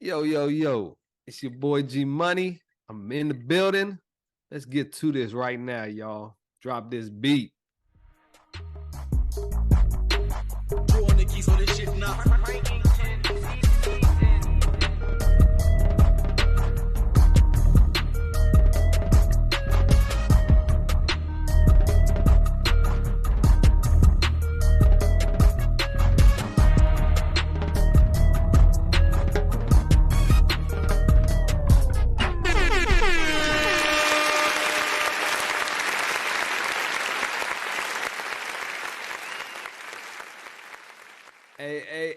Yo, yo, yo. It's your boy G Money. I'm in the building. Let's get to this right now, y'all. Drop this beat. Doing the keys on this shit now.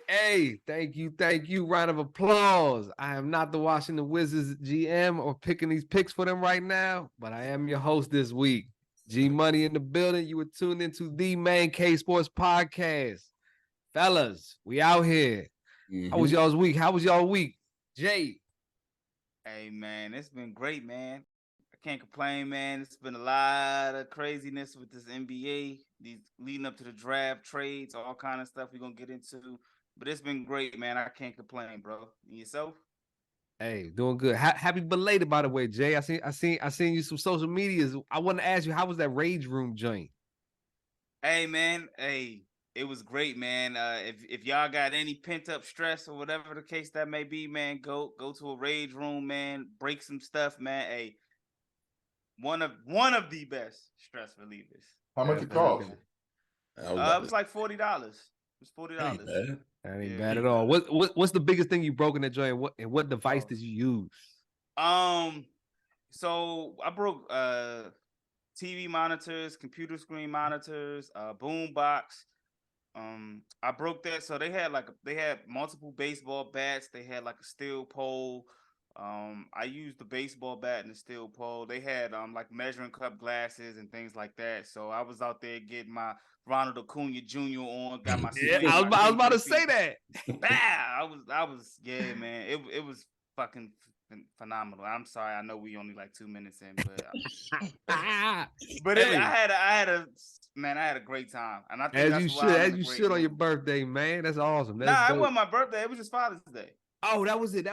Hey, thank you. Round of applause. I am not the Washington Wizards GM or picking these picks for them right now, but I am your host this week. G Money in the building. You were tuned into the main K Sports podcast. Fellas, we out here. How was y'all's week? How was y'all week? Jay. Hey, man, it's been great, man. I can't complain, man. It's been a lot of craziness with this NBA, these leading up to the draft, trades, all kind of stuff we're going to get into. But it's been great, man. I can't complain, bro. And yourself? Hey, doing good. Happy belated, by the way, Jay. I seen you some social medias. I want to ask you, how was that Rage Room joint? Hey, man. Hey, it was great, man. If y'all got any pent up stress or whatever the case that may be, man, go to a Rage Room, man. Break some stuff, man. Hey, one of the best stress relievers. How much it cost? It was like $40. It was $40. That ain't bad at all. What's the biggest thing you broke in that joint? What device did you use? So I broke TV monitors, computer screen monitors, boom box. I broke that. So they had multiple baseball bats. They had like a steel pole. I used the baseball bat and the steel pole. They had like measuring cup glasses and things like that. So I was out there getting my Ronald Acuna Jr. on. Got my I was about to say that. I was man. It was fucking phenomenal. I'm sorry. I know we only like 2 minutes in, but I had a great time. And I think as you should on your birthday, man. That's awesome. It wasn't my birthday. It was just Father's Day. Oh, that was it.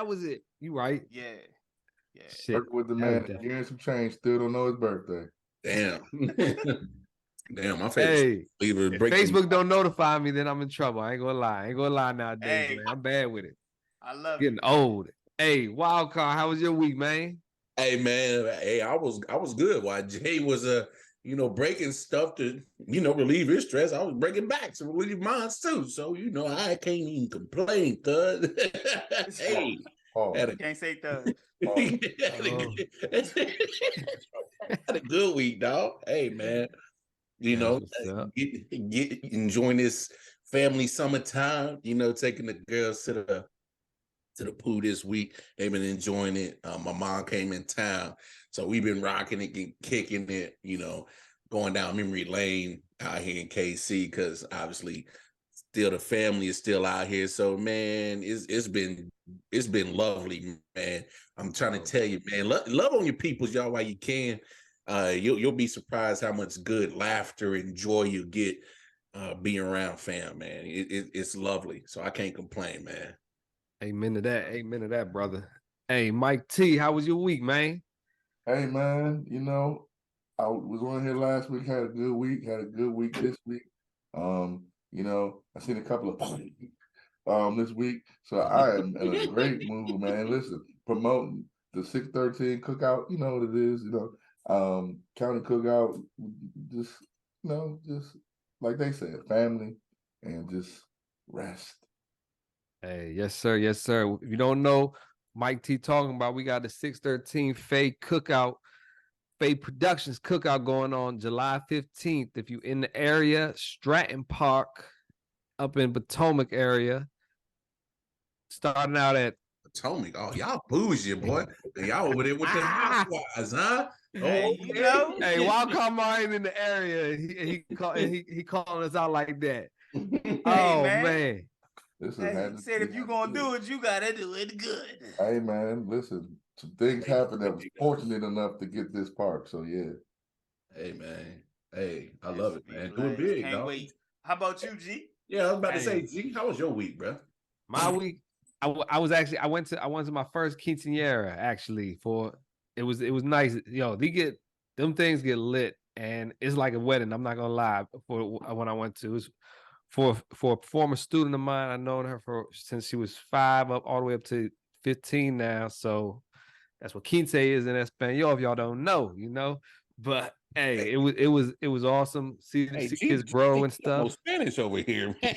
You right. Yeah. Shit. Work with the man. Getting some change. Still don't know his birthday. Damn. Damn, my favorite. Hey, if Facebook don't notify me, then I'm in trouble. I ain't gonna lie nowadays, man. I'm bad with it. I love getting old. Hey, Wildcard, how was your week, man? Hey, man. Hey, I was good. While Jay was breaking stuff to relieve his stress, I was breaking back to relieve mine too. So I can't even complain, thud. Hey. Can't say thug. Had a good week, dog. Hey, man. Enjoying this family summertime. Taking the girls to the pool this week. They've been enjoying it. My mom came in town, so we've been rocking it and kicking it. Going down memory lane out here in KC because obviously still the family is still out here. So man, it's been lovely, man. I'm trying to tell you, man, love on your peoples, y'all, while you can. You'll be surprised how much good laughter and joy you get being around fam, man. It's lovely. So I can't complain, man. Amen to that, brother. Hey, Mike T, how was your week, man? Hey, man, I was on here last week, had a good week this week. I seen a couple of this week. So I am in a great mood, man. Listen, promoting the 613 cookout, you know what it is, county cookout, just like they said, family and just rest. Hey, yes, sir. If you don't know, Mike T talking about, we got the 613 Faye cookout, Faye Productions cookout going on July 15th. If you in the area, Stratton Park, up in Potomac area, starting out at Potomac. Oh, y'all bougie, boy. Y'all over there with the housewives, huh? Hey, Hey, Wildcard Martin in the area. He calling us out like that. Oh man. He said if you gonna do it, you gotta do it good. Hey man, listen, some things happened that was fortunate enough to get this park. So yeah. Hey man. Hey, I love it, man. Doing big, Can't dog. wait. How about you, G? Yeah, I was about to say, G, how was your week, bro? My week, I went to my first quinceañera actually for it was nice. Yo, them things get lit and it's like a wedding. I'm not gonna lie. For when I went to, it was for a former student of mine. I've known her since she was 5 up all the way up to 15 now. So that's what quince is in Espanol. If y'all don't know, But hey, it was awesome. See kids grow and stuff. Spanish over here, man.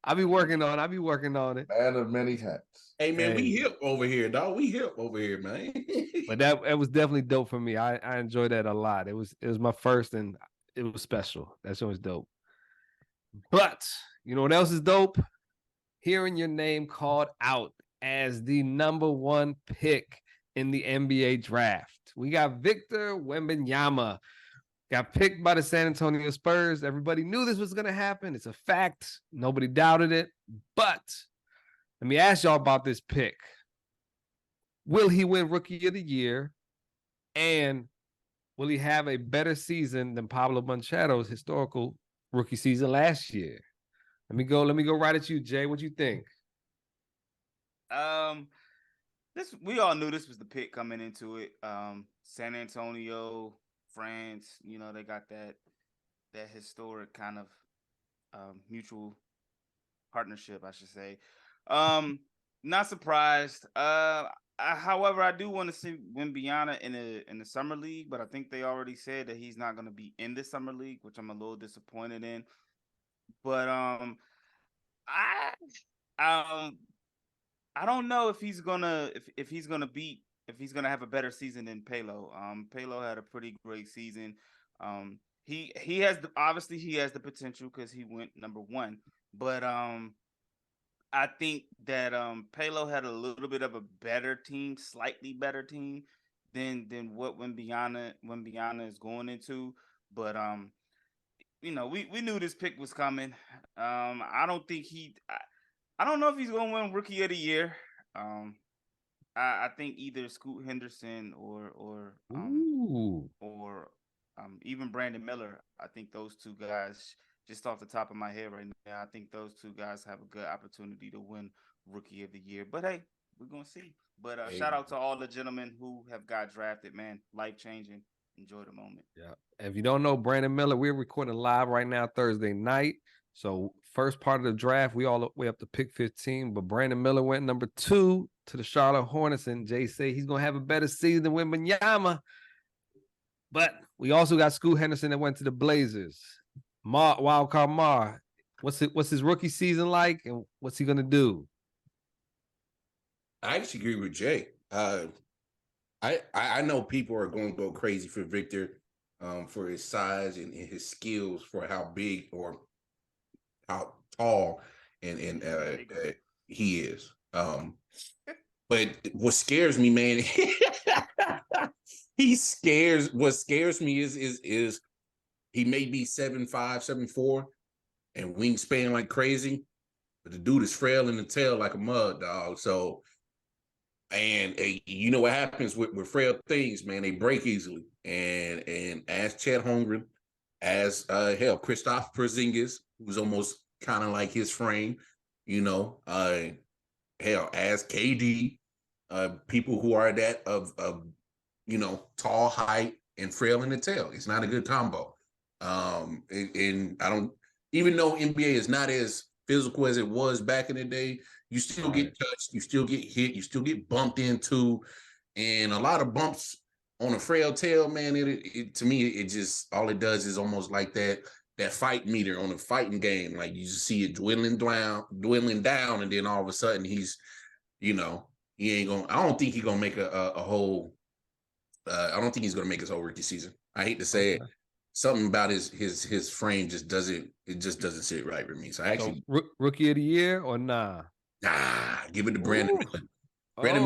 I be working on it. Man of many hats. Hey man, we hip over here, dog. We hip over here, man. But that was definitely dope for me. I enjoyed that a lot. It was my first and it was special. That shit was dope. But you know what else is dope? Hearing your name called out as the number 1 pick in the NBA draft. We got Victor Wembanyama. Got picked by the San Antonio Spurs. Everybody knew this was going to happen. It's a fact. Nobody doubted it. But let me ask y'all about this pick. Will he win Rookie of the Year? And will he have a better season than Pablo Banchero's historical rookie season last year? Let me go right at you, Jay. What you think? We all knew this was the pick coming into it. San Antonio, France, they got that historic kind of mutual partnership, I should say. Not surprised. However, I do want to see Wembanyama in the summer league, but I think they already said that he's not going to be in the summer league, which I'm a little disappointed in. But I don't know if he's gonna have a better season than Pelo. Pelo had a pretty great season. He has the potential because he went number 1, but I think that Pelo had a little bit of a better team, slightly better team than what Wembanyama is going into. But we knew this pick was coming. I don't know if he's going to win Rookie of the Year. I think either Scoot Henderson or even Brandon Miller. I think those two guys, just off the top of my head right now, I think those two guys have a good opportunity to win Rookie of the Year. But hey, we're gonna see. But shout out to all the gentlemen who have got drafted, man. Life changing. Enjoy the moment. Yeah. If you don't know Brandon Miller, we're recording live right now Thursday night. So first part of the draft, we all the way up to pick 15. But Brandon Miller went number 2 to the Charlotte Hornets, and Jay say he's gonna have a better season than Wembanyama. But we also got Scoot Henderson that went to the Blazers. Wildcard Mar. What's his rookie season like, and what's he gonna do? I actually agree with Jay. I know people are going to go crazy for Victor, for his size and his skills, for how big or how tall and he is. But what scares me, man, what scares me is he may be 7'5", 7'4", and wingspan like crazy, but the dude is frail in the tail like a mud dog. So, and you know what happens with frail things, man? They break easily. And as Chet Holmgren, as Kristaps Porzingis, who's almost kind of like his frame, as KD, people who are that of tall height and frail in the tail. It's not a good combo. And I don't, even though NBA is not as physical as it was back in the day, you still get touched, you still get hit, you still get bumped into, and a lot of bumps on a frail tail, man. It to me, it just, all it does is almost like that fight meter on a fighting game. Like you just see it dwindling down, and then all of a sudden he's, he ain't gonna. I don't think he's gonna make a whole. I don't think he's gonna make his whole rookie season. I hate to say it. Something about his frame just doesn't sit right with me. So I actually rookie of the year or nah? Nah, give it to Brandon Miller. Brandon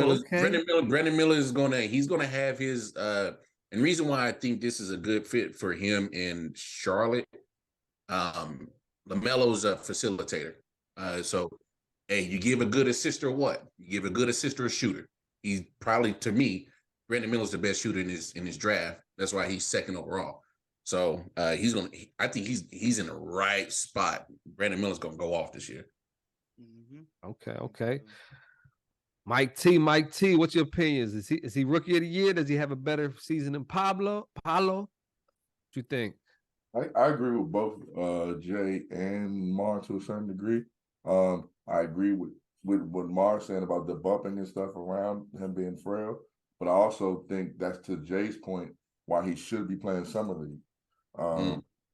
Miller is he's gonna have his and reason why I think this is a good fit for him in Charlotte. LaMelo's a facilitator. So hey, you give a good assist or what? You give a good assist or a shooter. He's probably, to me, Brandon Miller's the best shooter in his draft. That's why he's second overall. So I think he's in the right spot. Brandon Miller's gonna go off this year. Okay. Mike T, what's your opinions? Is he rookie of the year? Does he have a better season than Pablo? What you think? I agree with both Jay and Mar to a certain degree. I agree with what Mar's saying about the bumping and stuff around him being frail, but I also think that's to Jay's point why he should be playing summer league,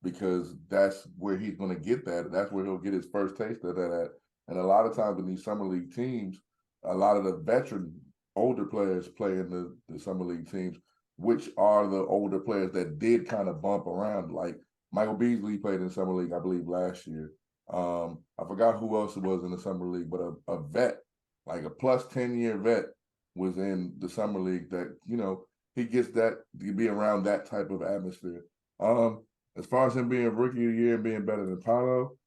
because that's where he's going to get that. That's where he'll get his first taste of that at. And a lot of times in these summer league teams, a lot of the veteran older players play in the summer league teams, which are the older players that did kind of bump around. Like Michael Beasley played in summer league, I believe, last year. I forgot who else it was in the summer league, but a vet, like a plus 10-year vet, was in the summer league. That he gets that to be around that type of atmosphere. As far as him being rookie of the year and being better than Paolo,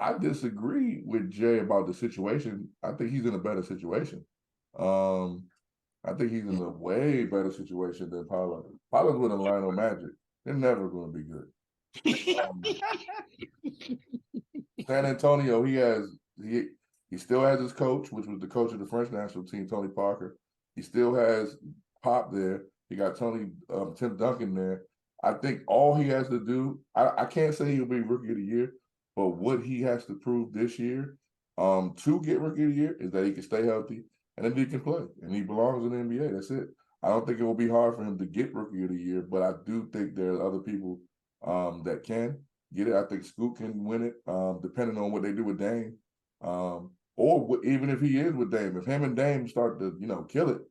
I disagree with Jay about the situation. I think he's in a better situation. I think he's in a way better situation than Paolo. Paolo's with Orlando Magic. They're never going to be good. San Antonio, he still has his coach, which was the coach of the French national team, Tony Parker. He still has Pop there. He got Tim Duncan there. I think all he has to do, I can't say he'll be rookie of the year, but what he has to prove this year to get rookie of the year is that he can stay healthy and then he can play. And he belongs in the NBA. That's it. I don't think it will be hard for him to get rookie of the year, but I do think there are other people that can get it. I think Scoot can win it, depending on what they do with Dame. Even if he is with Dame. If him and Dame start to, kill it,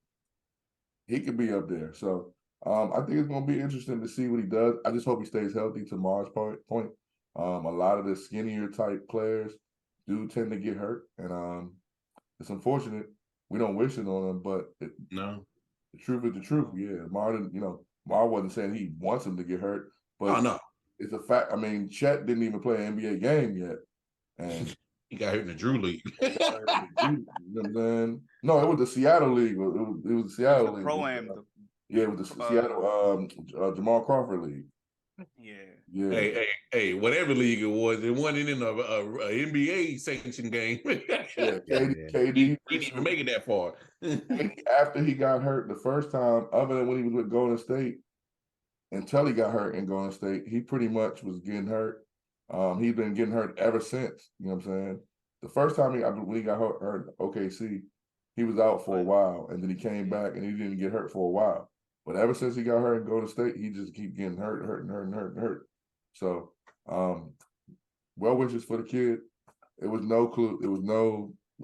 he could be up there. So I think it's going to be interesting to see what he does. I just hope he stays healthy, to Mars' point. A lot of the skinnier type players do tend to get hurt, and it's unfortunate. We don't wish it on him, but no, the truth is the truth. Yeah, Mar wasn't saying he wants him to get hurt, but no, it's a fact. I mean, Chet didn't even play an NBA game yet, and he got hurt in the Drew League. You know what I'm saying? No, it was the Seattle League. It was the Seattle League. Pro-Am. Yeah, it was the Seattle Jamal Crawford League. Yeah. Hey, whatever league it was, it wasn't in a NBA sanctioned game. Yeah, KD he didn't even make it that far. After he got hurt the first time, other than when he was with Golden State, until he got hurt in Golden State, he pretty much was getting hurt. He's been getting hurt ever since. You know what I'm saying? The first time when he got hurt in OKC, he was out for a while, and then he came back and he didn't get hurt for a while. But ever since he got hurt in Golden State, he just keep getting hurt. So, well wishes for the kid. It was no clue.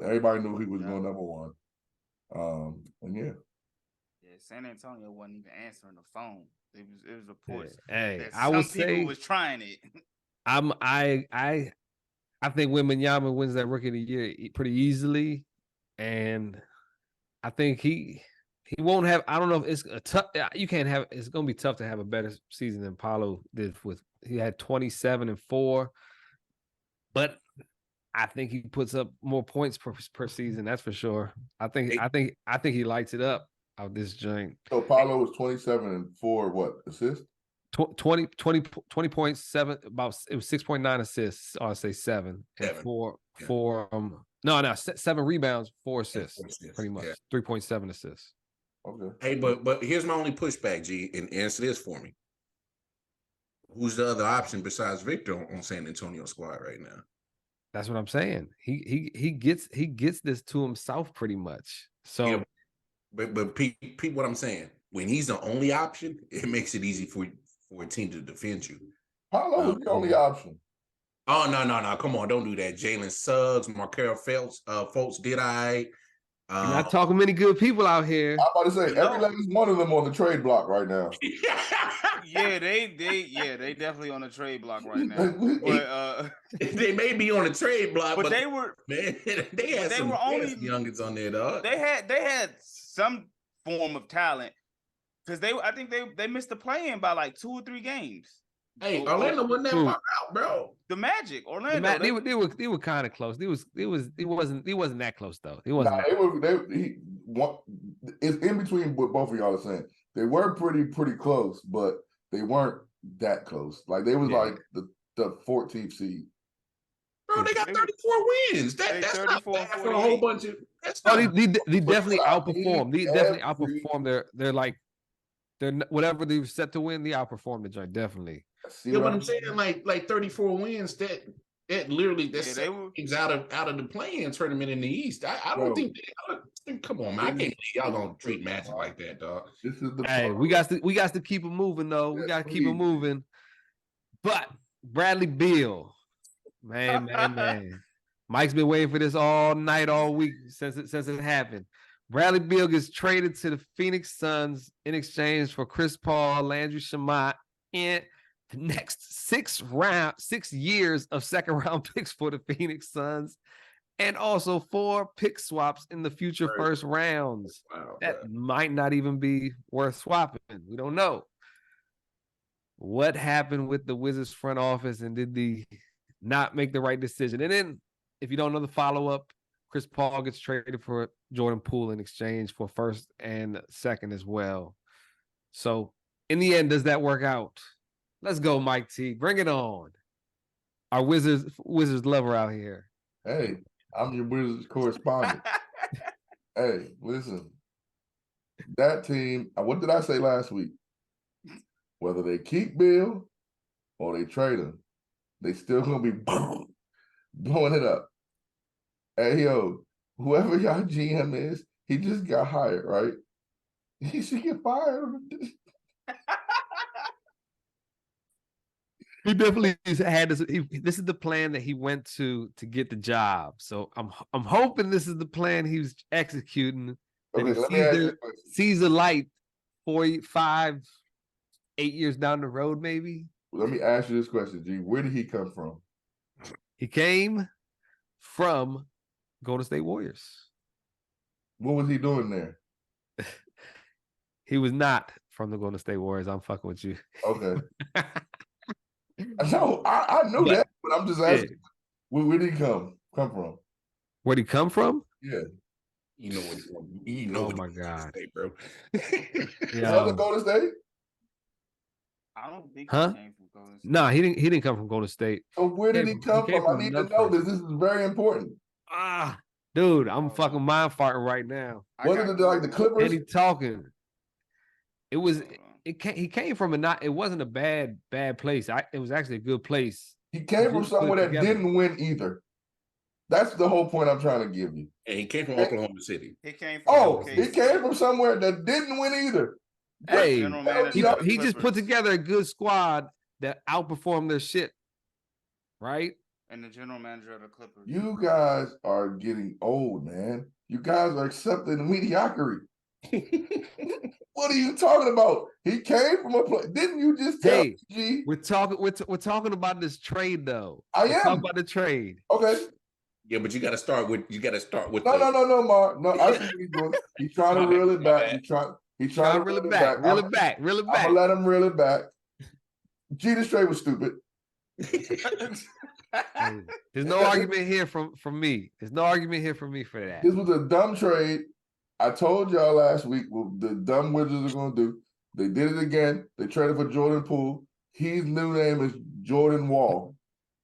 Everybody knew he was going number one. And yeah. Yeah, San Antonio wasn't even answering the phone. It was reports. Hey, I would say people was trying it. I think Wembanyama wins that rookie of the year pretty easily, and I think he won't have. I don't know if it's a tough. You can't have. It's going to be tough to have a better season than Paolo did. He had 27-4, but I think he puts up more points per season. That's for sure. I think he lights it up out this joint. So Paolo was 27-4. What assists? 20 points, 7 about it was 6.9 assists, or I'll say 7 and 7 rebounds, 4 assists, pretty much 3.7 assists. Okay. Hey, but here's my only pushback, G, and answer this for me. Who's the other option besides Victor on San Antonio squad right now? That's what I'm saying. He gets this to himself pretty much. So, yeah, but Pete, what I'm saying, when he's the only option, it makes it easy for a team to defend you. Paolo was the only option. Oh no! Come on, don't do that. Jalen Suggs, Markelle Fultz did I. You're not talking many good people out here. I'm about to say every last one of them on the trade block right now. Yeah, they definitely on the trade block right now. But they may be on the trade block, but they were they had some youngins on there, dog. They had some form of talent because I think they missed the play-in by like 2 or 3 games. Hey, Orlando wasn't that far out, bro. The Magic, Orlando. They were kind of close. He wasn't that close though. He wasn't. It's in between what both of y'all are saying. They were pretty close, but they weren't that close. Like they was like the 14th seed. Bro, they got 34 wins. That's not 34 bad for a whole 48. bunch of. That's Oh, not. they definitely I outperformed. They mean, definitely every- outperformed. They're like whatever they've set to win. They outperformed the joint definitely. See Yeah, what but I'm I'm saying like 34 wins. That literally Yeah, that's they were. things out of the playing tournament in the East. I don't Bro. think. Come on, man. I can't believe y'all gonna treat Magic like that, dog. This is the Hey, we got to keep it moving though. We Yes, got to keep it please. moving. But Bradley Beal, man. Mike's been waiting for this all night, all week since it happened. Bradley Beal gets traded to the Phoenix Suns in exchange for Chris Paul, Landry Shamet, and the next 6 years of second round picks for the Phoenix Suns, and also 4 pick swaps in the future first rounds. Wow, That bro. might not even be worth swapping. We don't know. What happened with the Wizards front office, and did they not make the right decision? And then, if you don't know the follow-up, Chris Paul gets traded for Jordan Poole in exchange for first and second as well. So, in the end, does that work out? Let's go, Mike T. Bring it on. Our Wizards lover out here. Hey, I'm your Wizards correspondent. Hey, listen. That team, what did I say last week? Whether they keep Bill or they trade him, they still gonna be blowing it up. Hey yo, whoever y'all GM is, he just got hired, right? He should get fired. He definitely had this. This is the plan that he went to get the job. So I'm hoping this is the plan he was executing. That Okay, let me ask you a question. sees the light 4, 5, 8 years down the road, maybe. Let me ask you this question, G. Where did he come from? He came from Golden State Warriors. What was he doing there? He was not from the Golden State Warriors. I'm fucking with you. Okay. No, I know that, but I'm just asking. Where did he come from? Where'd he come from? Yeah. You know what? You know. Oh what my you God, say, bro. Another Golden State? I don't think Huh? he came from Golden State. No, he didn't come from Golden State. So where did he come came from? I need to know this. This is very important. Dude, I'm fucking mind farting right now. Wasn't it like the Clippers? And he talking. He came from it wasn't a bad place. It was actually a good place. He came from somewhere that didn't win either. That's the whole point I'm trying to give you. And he came from Oklahoma City. He came from he came from somewhere that didn't win either. Hey, General he just put together a good squad that outperformed their shit. Right? And the general manager of the Clippers. You guys are getting old, man. You guys are accepting mediocrity. What are you talking about? He came from a place. Didn't you just tell me, G? We're talking about this trade though. I am talking about the trade. Okay. Yeah, but you got to start with. No, Mark. No, I see what he's doing. He's trying to reel it back. He's trying to reel it back. Reel it back. I'm gonna let him reel it back. G, this trade was stupid. There's no argument here from me. There's no argument here from me for that. This was a dumb trade. I told y'all last week what the dumb Wizards are going to do. They did it again. They traded for Jordan Poole. His new name is Jordan Wall.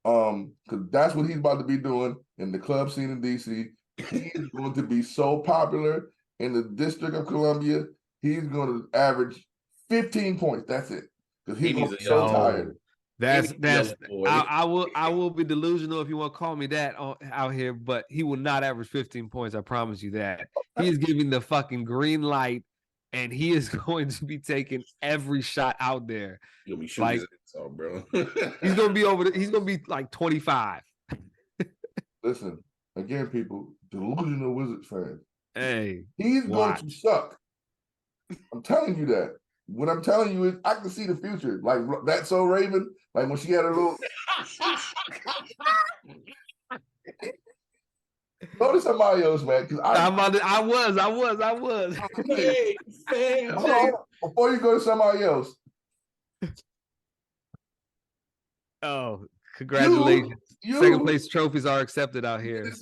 Because that's what he's about to be doing in the club scene in DC. He's going to be so popular in the District of Columbia. He's going to average 15 points. That's it. Because he's going to be so tired. That's I will be delusional if you want to call me that out here, but he will not average 15 points. I promise you that. He is giving the fucking green light, and he is going to be taking every shot out there. You'll be shooting his ass off, bro. He's gonna be he's gonna be like 25. Listen, again, people, delusional Wizards fans. Hey, he's going to suck. I'm telling you that. What I'm telling you is I can see the future. Like That's So Raven, like when she had her little go to somebody else, man. Because I was. Hey, hold on. Before you go to somebody else. Oh, congratulations. Second place trophies are accepted out here.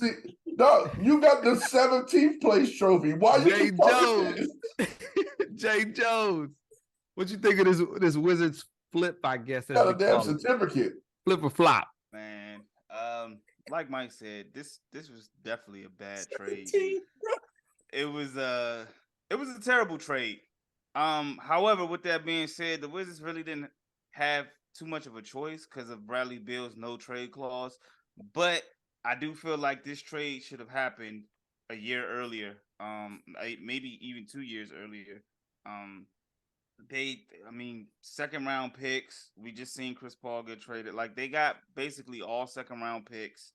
No, you got the 17th place trophy. Why you Jae Jones? Jae Jones. What you think of this Wizards flip, I guess? Got a damn certificate. Flip or flop. Man, like Mike said, this was definitely a bad trade. 17, bro. It was a terrible trade. However, with that being said, the Wizards really didn't have too much of a choice because of Bradley Beal's no trade clause. But I do feel like this trade should have happened a year earlier. Maybe even 2 years earlier. Second round picks. We just seen Chris Paul get traded. Like they got basically all second round picks.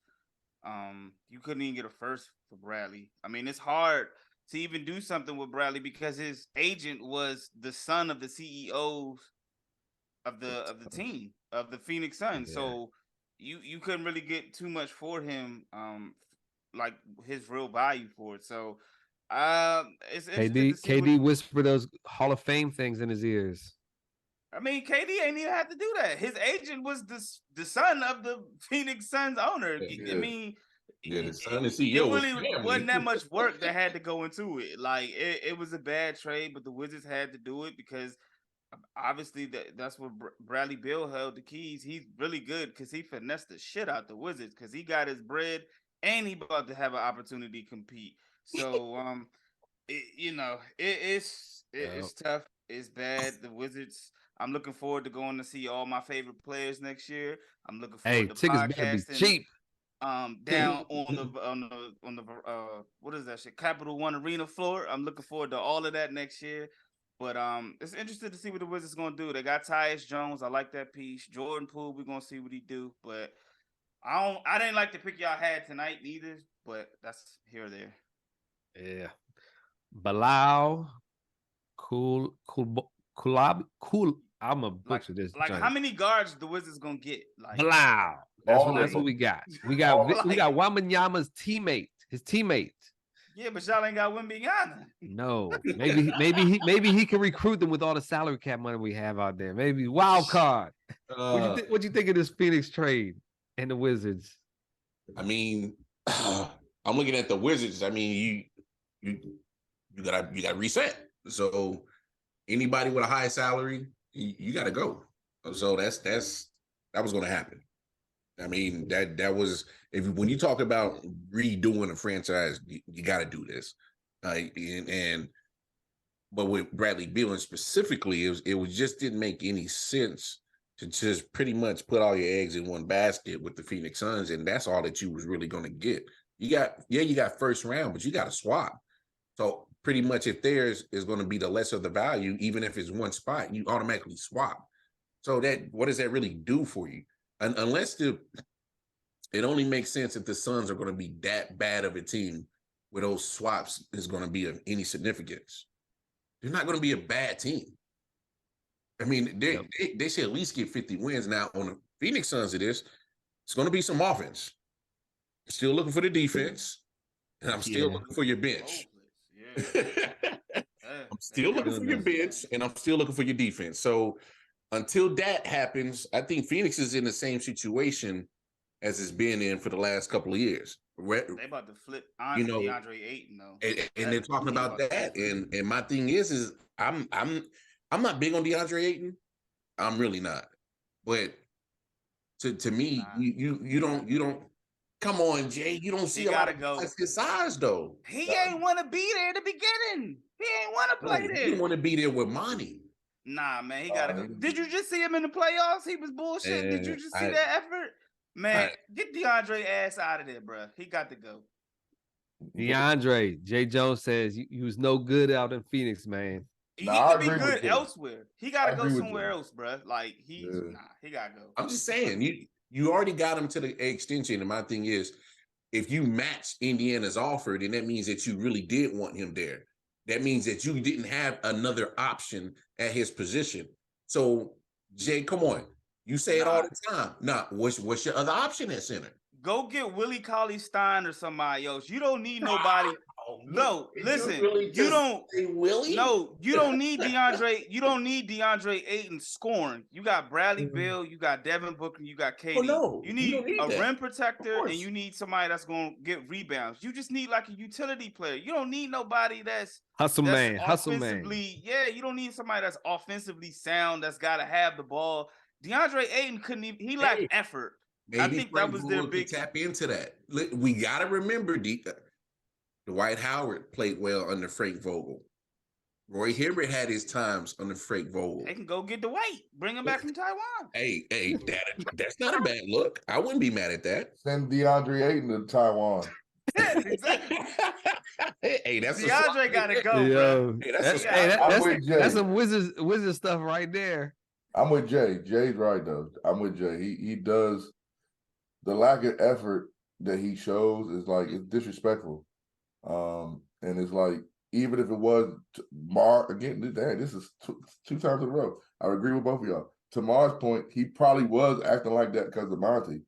You couldn't even get a first for Bradley. I mean, it's hard to even do something with Bradley because his agent was the son of the CEOs of the team of the Phoenix Suns. Yeah. So you couldn't really get too much for him, like his real value for it. So it's KD whispered those Hall of Fame things in his ears. I mean, KD ain't even have to do that. His agent was the son of the Phoenix Suns owner. Yeah. I mean, the son and CEO. It really wasn't that much work that had to go into it. Like it was a bad trade, but the Wizards had to do it because obviously that's what Bradley Beal held the keys. He's really good because he finessed the shit out the Wizards because he got his bread and he about to have an opportunity to compete. So it's tough. It's bad. The Wizards. I'm looking forward to going to see all my favorite players next year. I'm looking forward to tickets better be cheap. Down on the what is that shit? Capital One Arena floor. I'm looking forward to all of that next year. But it's interesting to see what the Wizards gonna do. They got Jae Jones. I like that piece. Jordan Poole. We're gonna see what he do. But I didn't like the pick y'all had tonight either. But that's here or there. Yeah. Bilal, cool. I'm gonna butcher this. Like how many guards the Wizards gonna get? Like Bilal. That's what we got. We got Wembanyama's teammate. His teammate. Yeah, but y'all ain't got Wembanyama. No, maybe he can recruit them with all the salary cap money we have out there. Maybe wild card. What you think of this Phoenix trade and the Wizards? I mean, I'm looking at the Wizards. I mean, you gotta reset. So anybody with a high salary, you gotta go. So that was gonna happen. I mean, that was when you talk about redoing a franchise, you got to do this. But with Bradley Beal specifically, it just didn't make any sense to just pretty much put all your eggs in one basket with the Phoenix Suns, and that's all that you was really going to get. You got first round, but you got to swap. So pretty much, if theirs is going to be the lesser of the value, even if it's one spot, you automatically swap. So what does that really do for you? Unless it only makes sense if the Suns are going to be that bad of a team where those swaps is going to be of any significance. They're not going to be a bad team. I mean, they should at least get 50 wins. Now, on the Phoenix Suns, it's going to be some offense. Still looking for the defense, and I'm still looking for your bench. I'm still looking for your bench, and I'm still looking for your defense. So until that happens, I think Phoenix is in the same situation as it's been in for the last couple of years. They about to flip DeAndre Ayton though, and they're talking about that. And my thing is I'm not big on DeAndre Ayton. I'm really not. But to me, you don't. Come on, Jay. You don't see a lot of guys his size though. He ain't want to be there at the beginning. He ain't want to play there. He didn't want to be there with Monty. Nah, man, he gotta go. Did you just see him in the playoffs? He was bullshit. Did you just see that effort? Man, get DeAndre ass out of there, bro. He got to go. DeAndre, Jae Jones says he was no good out in Phoenix, man. He could be good elsewhere. He got to go somewhere else, bro. Like he got to go. I'm just saying, you already got him to the extension, and my thing is, if you match Indiana's offer, then that means that you really did want him there. That means that you didn't have another option at his position. So, Jay, come on. You say it all the time. Nah, what's your other option at center? Go get Willie Cauley-Stein or somebody else. You don't need nobody. No, listen. You don't. Willie? No, you don't need DeAndre. You don't need DeAndre Ayton scoring. You got Bradley Beal. You got Devin Booker. You got KD. Oh, no, you need a rim protector, and you need somebody that's going to get rebounds. You just need like a utility player. You don't need nobody that's hustle man. Yeah, you don't need somebody that's offensively sound. That's got to have the ball. DeAndre Ayton couldn't even. He lacked effort. Maybe think that Frank was Vogel their could big. tap into that. We got to remember Dwight Howard played well under Frank Vogel. Roy Hibbert had his times under Frank Vogel. They can go get the weight, bring him back from Taiwan. Hey, that's not a bad look. I wouldn't be mad at that. Send DeAndre Ayton to Taiwan. Exactly. Hey, that's DeAndre gotta go, Yo, bro. Hey, that's I'm with Jay. that's some wizard stuff right there. I'm with Jay. Jay's right though. I'm with Jay. He does the lack of effort that he shows is like it's disrespectful. And it's like even if it was again, this is two times in a row. I agree with both of y'all. To Mar's point, he probably was acting like that because of Monty.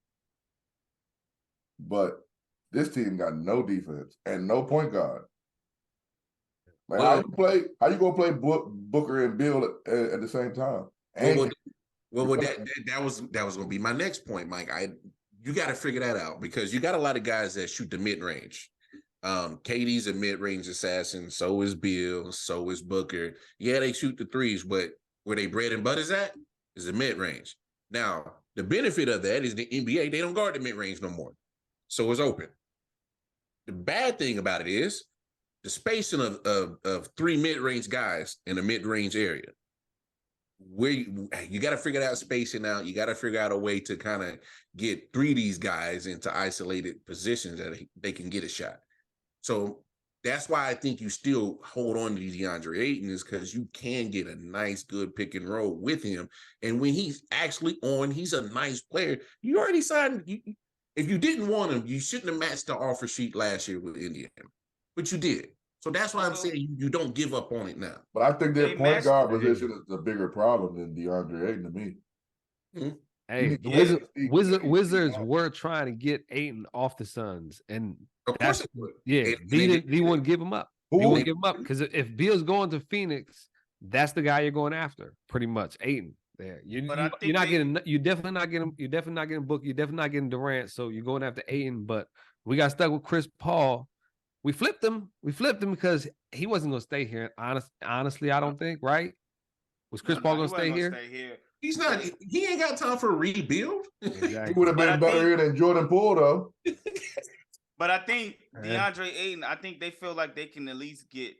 But this team got no defense and no point guard. Like how you gonna play Booker and Beal at the same time? And that was gonna be my next point, Mike. You got to figure that out because you got a lot of guys that shoot the mid range. KD's a mid range assassin. So is Beal. So is Booker. Yeah, they shoot the threes, but where they bread and butter's at is the mid range. Now the benefit of that is the NBA they don't guard the mid range no more, so it's open. The bad thing about it is the spacing of three mid range guys in a mid range area. Where you got to figure out spacing out. You got to figure out a way to kind of get three of these guys into isolated positions that they can get a shot. So that's why I think you still hold on to DeAndre Ayton is because you can get a nice, good pick and roll with him. And when he's actually on, he's a nice player. You already signed. If you didn't want him, you shouldn't have matched the offer sheet last year with Indiana, but you did. So that's why I'm saying you don't give up on it now. But I think their point guard position is a bigger problem than DeAndre Ayton to me. Mm-hmm. Hey, the Wizards were trying to get Ayton off the Suns, and of course it would. He wouldn't give him up. He wouldn't give him up because if Beal's going to Phoenix, that's the guy you're going after, pretty much. Ayton. There, you're definitely not getting Book. You're definitely not getting Durant. So you're going after Ayton, but we got stuck with Chris Paul. We flipped him because he wasn't going to stay here. Honestly, I don't think, right? Was Chris Paul going to stay here? He's not. He ain't got time for a rebuild. Exactly. He would have been better here than Jordan Poole, though. But I think DeAndre Ayton, I think they feel like they can at least get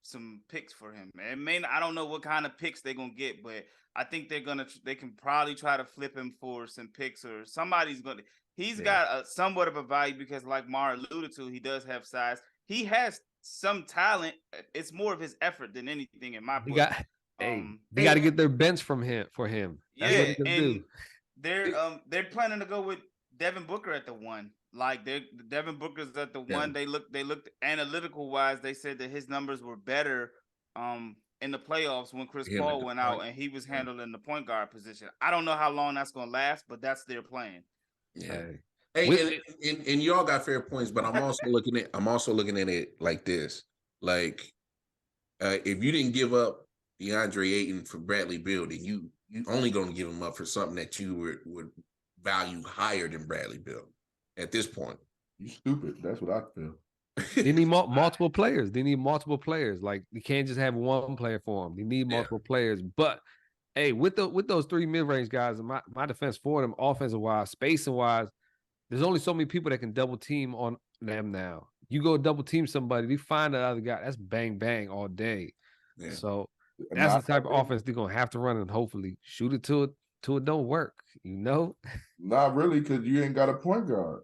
some picks for him. I don't know what kind of picks they're gonna get, but I think they can probably try to flip him for some picks or somebody's gonna. He's got somewhat of a value because, like Mar alluded to, he does have size. He has some talent. It's more of his effort than anything in my book. They got to get their bench from him for him. That's what he can do. They're planning to go with Devin Booker at the one. Like Devin Booker's at the one. They looked analytical wise. They said that his numbers were better in the playoffs when Chris Paul went out and he was handling the point guard position. I don't know how long that's gonna last, but that's their plan. Yeah. Hey, and y'all got fair points, but I'm also looking at it like this. Like if you didn't give up DeAndre Ayton for Bradley Beal, then you only gonna give him up for something that you would value higher than Bradley Beal at this point. You stupid. That's what I feel. They need multiple players. Like you can't just have one player for them. They need multiple players. But hey, with those three mid-range guys, my defense for them, offensive wise, spacing wise, there's only so many people that can double team on them now. You go double team somebody, they find that other guy. That's bang bang all day. Yeah. So that's the type of offense they're gonna have to run and hopefully shoot it till it don't work. Not really, because you ain't got a point guard.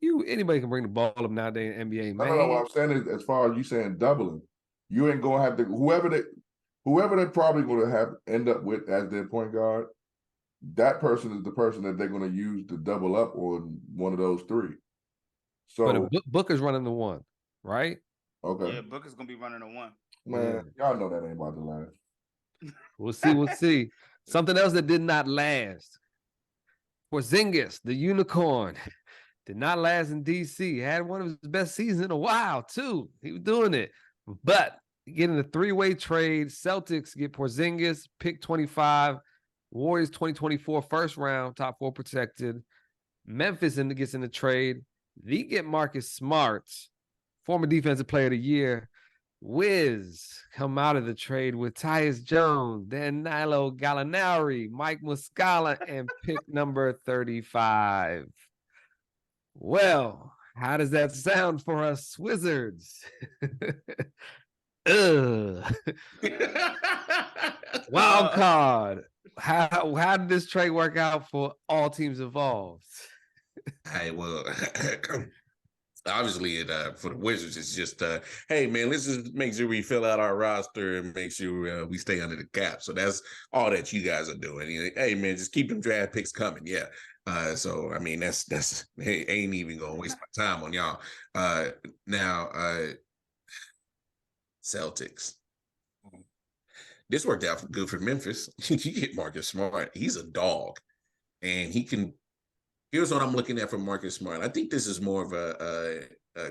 Anybody can bring the ball up nowadays in NBA, man. No, what I'm saying is, as far as you saying doubling, you ain't gonna have to whoever they're probably gonna have end up with as their point guard. That person is the person that they're gonna use to double up on one of those three. So but Booker's running the one, right? Okay. Yeah, Booker's gonna be running the one. Man, y'all know that ain't about to last. We'll see. Something else that did not last. Porzingis, the unicorn, did not last in DC. Had one of his best seasons in a while, too. He was doing it. But getting a three-way trade, Celtics get Porzingis, pick 25, Warriors 2024 first round, top 4 protected. Memphis gets in the trade. They get Marcus Smart, former defensive player of the year. Wiz come out of the trade with Tyus Jones, Danilo Gallinari, Mike Muscala, and pick number 35. Well, how does that sound for us Wizards? Ugh. Wild card. How did this trade work out for all teams involved? Hey, well, obviously, for the Wizards, it's just, hey, man, let's just make sure we fill out our roster and make sure we stay under the cap. So that's all that you guys are doing. Hey, man, just keep them draft picks coming. Yeah. So I mean, that's hey, ain't even gonna waste my time on y'all. Now, Celtics. This worked out good for Memphis. You get Marcus Smart. He's a dog, and he can. Here's what I'm looking at from Marcus Smart. I think this is more of a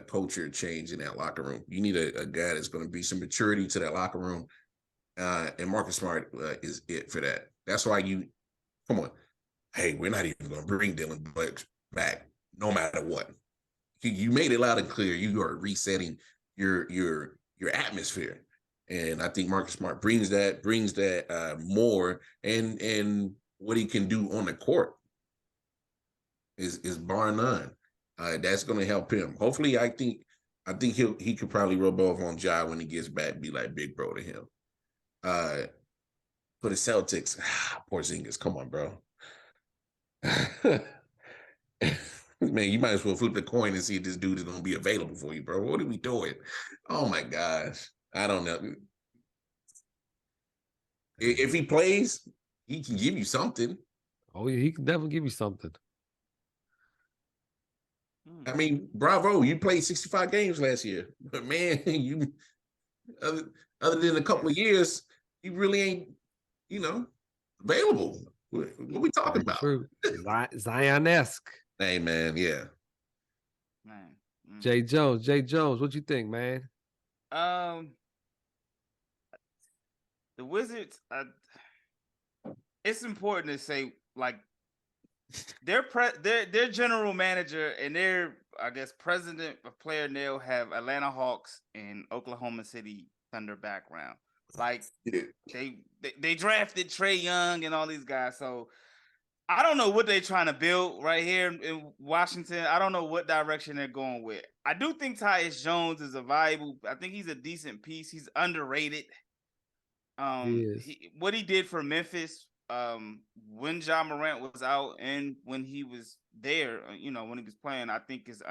culture change in that locker room. You need a guy that's going to be some maturity to that locker room, and Marcus Smart is it for that. That's why come on. Hey, we're not even going to bring Dylan Brooks back, no matter what. You made it loud and clear. You are resetting your atmosphere. And I think Marcus Smart brings that more, and what he can do on the court is bar none. That's going to help him. Hopefully, I think he could probably rub off on Jae when he gets back, be like big bro to him. For the Celtics, Porzingis, come on, bro. Man, you might as well flip the coin and see if this dude is going to be available for you, bro. What are we doing? Oh my gosh. I don't know. If he plays, he can give you something. Oh, yeah, he can definitely give you something. I mean, bravo, you played 65 games last year. But man, you other than a couple of years, you really ain't, available. What are we talking about? True. Zion-esque. Hey, man, yeah. Man. Jae Jones, what you think, man? The Wizards, it's important to say, like, their general manager and their, I guess, president of player now have Atlanta Hawks and Oklahoma City Thunder background. Like, they drafted Trae Young and all these guys. So I don't know what they're trying to build right here in Washington. I don't know what direction they're going with. I do think Tyus Jones is I think he's a decent piece. He's underrated. What he did for Memphis when Ja Morant was out and when he was there, when he was playing, I think is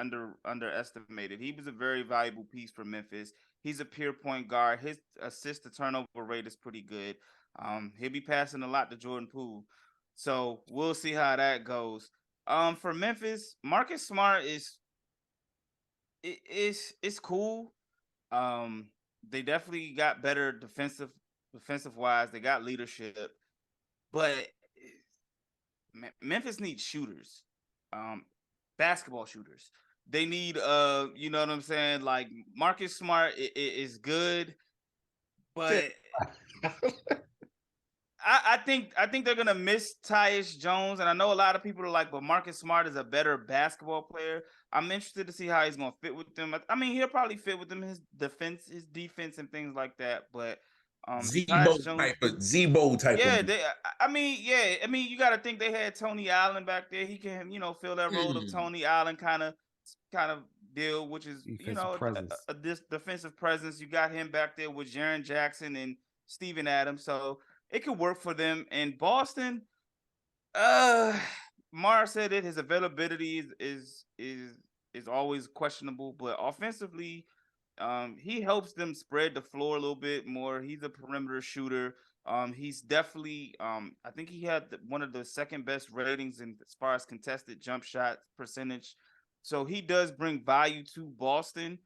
underestimated. He was a very valuable piece for Memphis. He's a pure point guard. His assist to turnover rate is pretty good. He'll be passing a lot to Jordan Poole. So we'll see how that goes. For Memphis, Marcus Smart is cool. They definitely got better defensive wise. They got leadership, but Memphis needs shooters, basketball shooters. They need you know what I'm saying? Like, Marcus Smart is good, but I think they're gonna miss Tyus Jones, and I know a lot of people are like, but Marcus Smart is a better basketball player. I'm interested to see how he's gonna fit with them. I mean, he'll probably fit with them, his defense and things like that. But Zebo type. Yeah, I mean, you got to think they had Tony Allen back there. He can, fill that role of Tony Allen kind of deal, which is this defensive presence. You got him back there with Jaren Jackson and Steven Adams, so it could work for them. And Boston, Mar said it. His availability is always questionable, but offensively, he helps them spread the floor a little bit more. He's a perimeter shooter. He's definitely, I think he had one of the second best ratings as far as contested jump shot percentage. So he does bring value to Boston,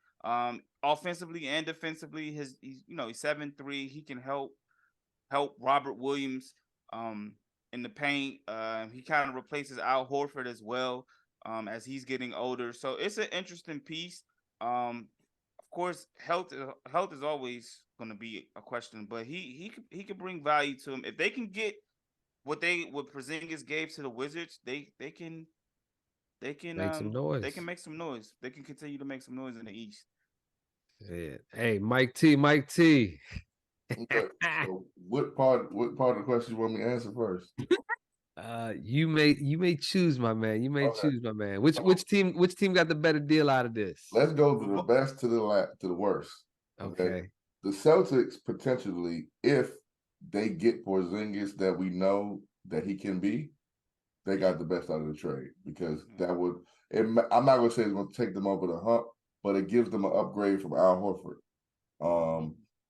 offensively and defensively. He's 7'3". He can help Robert Williams in the paint. He kind of replaces Al Horford as well as he's getting older. So it's an interesting piece. Of course, health is always going to be a question, but he could bring value to him if they can get what Porzingis gave to the Wizards. They can make some noise. They can make some noise. They can continue to make some noise in the East. Yeah. Hey, Mike T. Okay, so what part of the question you want me to answer first? You may choose, my man. You may Okay. choose, my man. Which team got the better deal out of this? Let's go to the best to the worst. Okay. The Celtics potentially, if they get Porzingis that we know that he can be, they got the best out of the trade because that would. I'm not going to say it's going to take them over the hump, but it gives them an upgrade from Al Horford,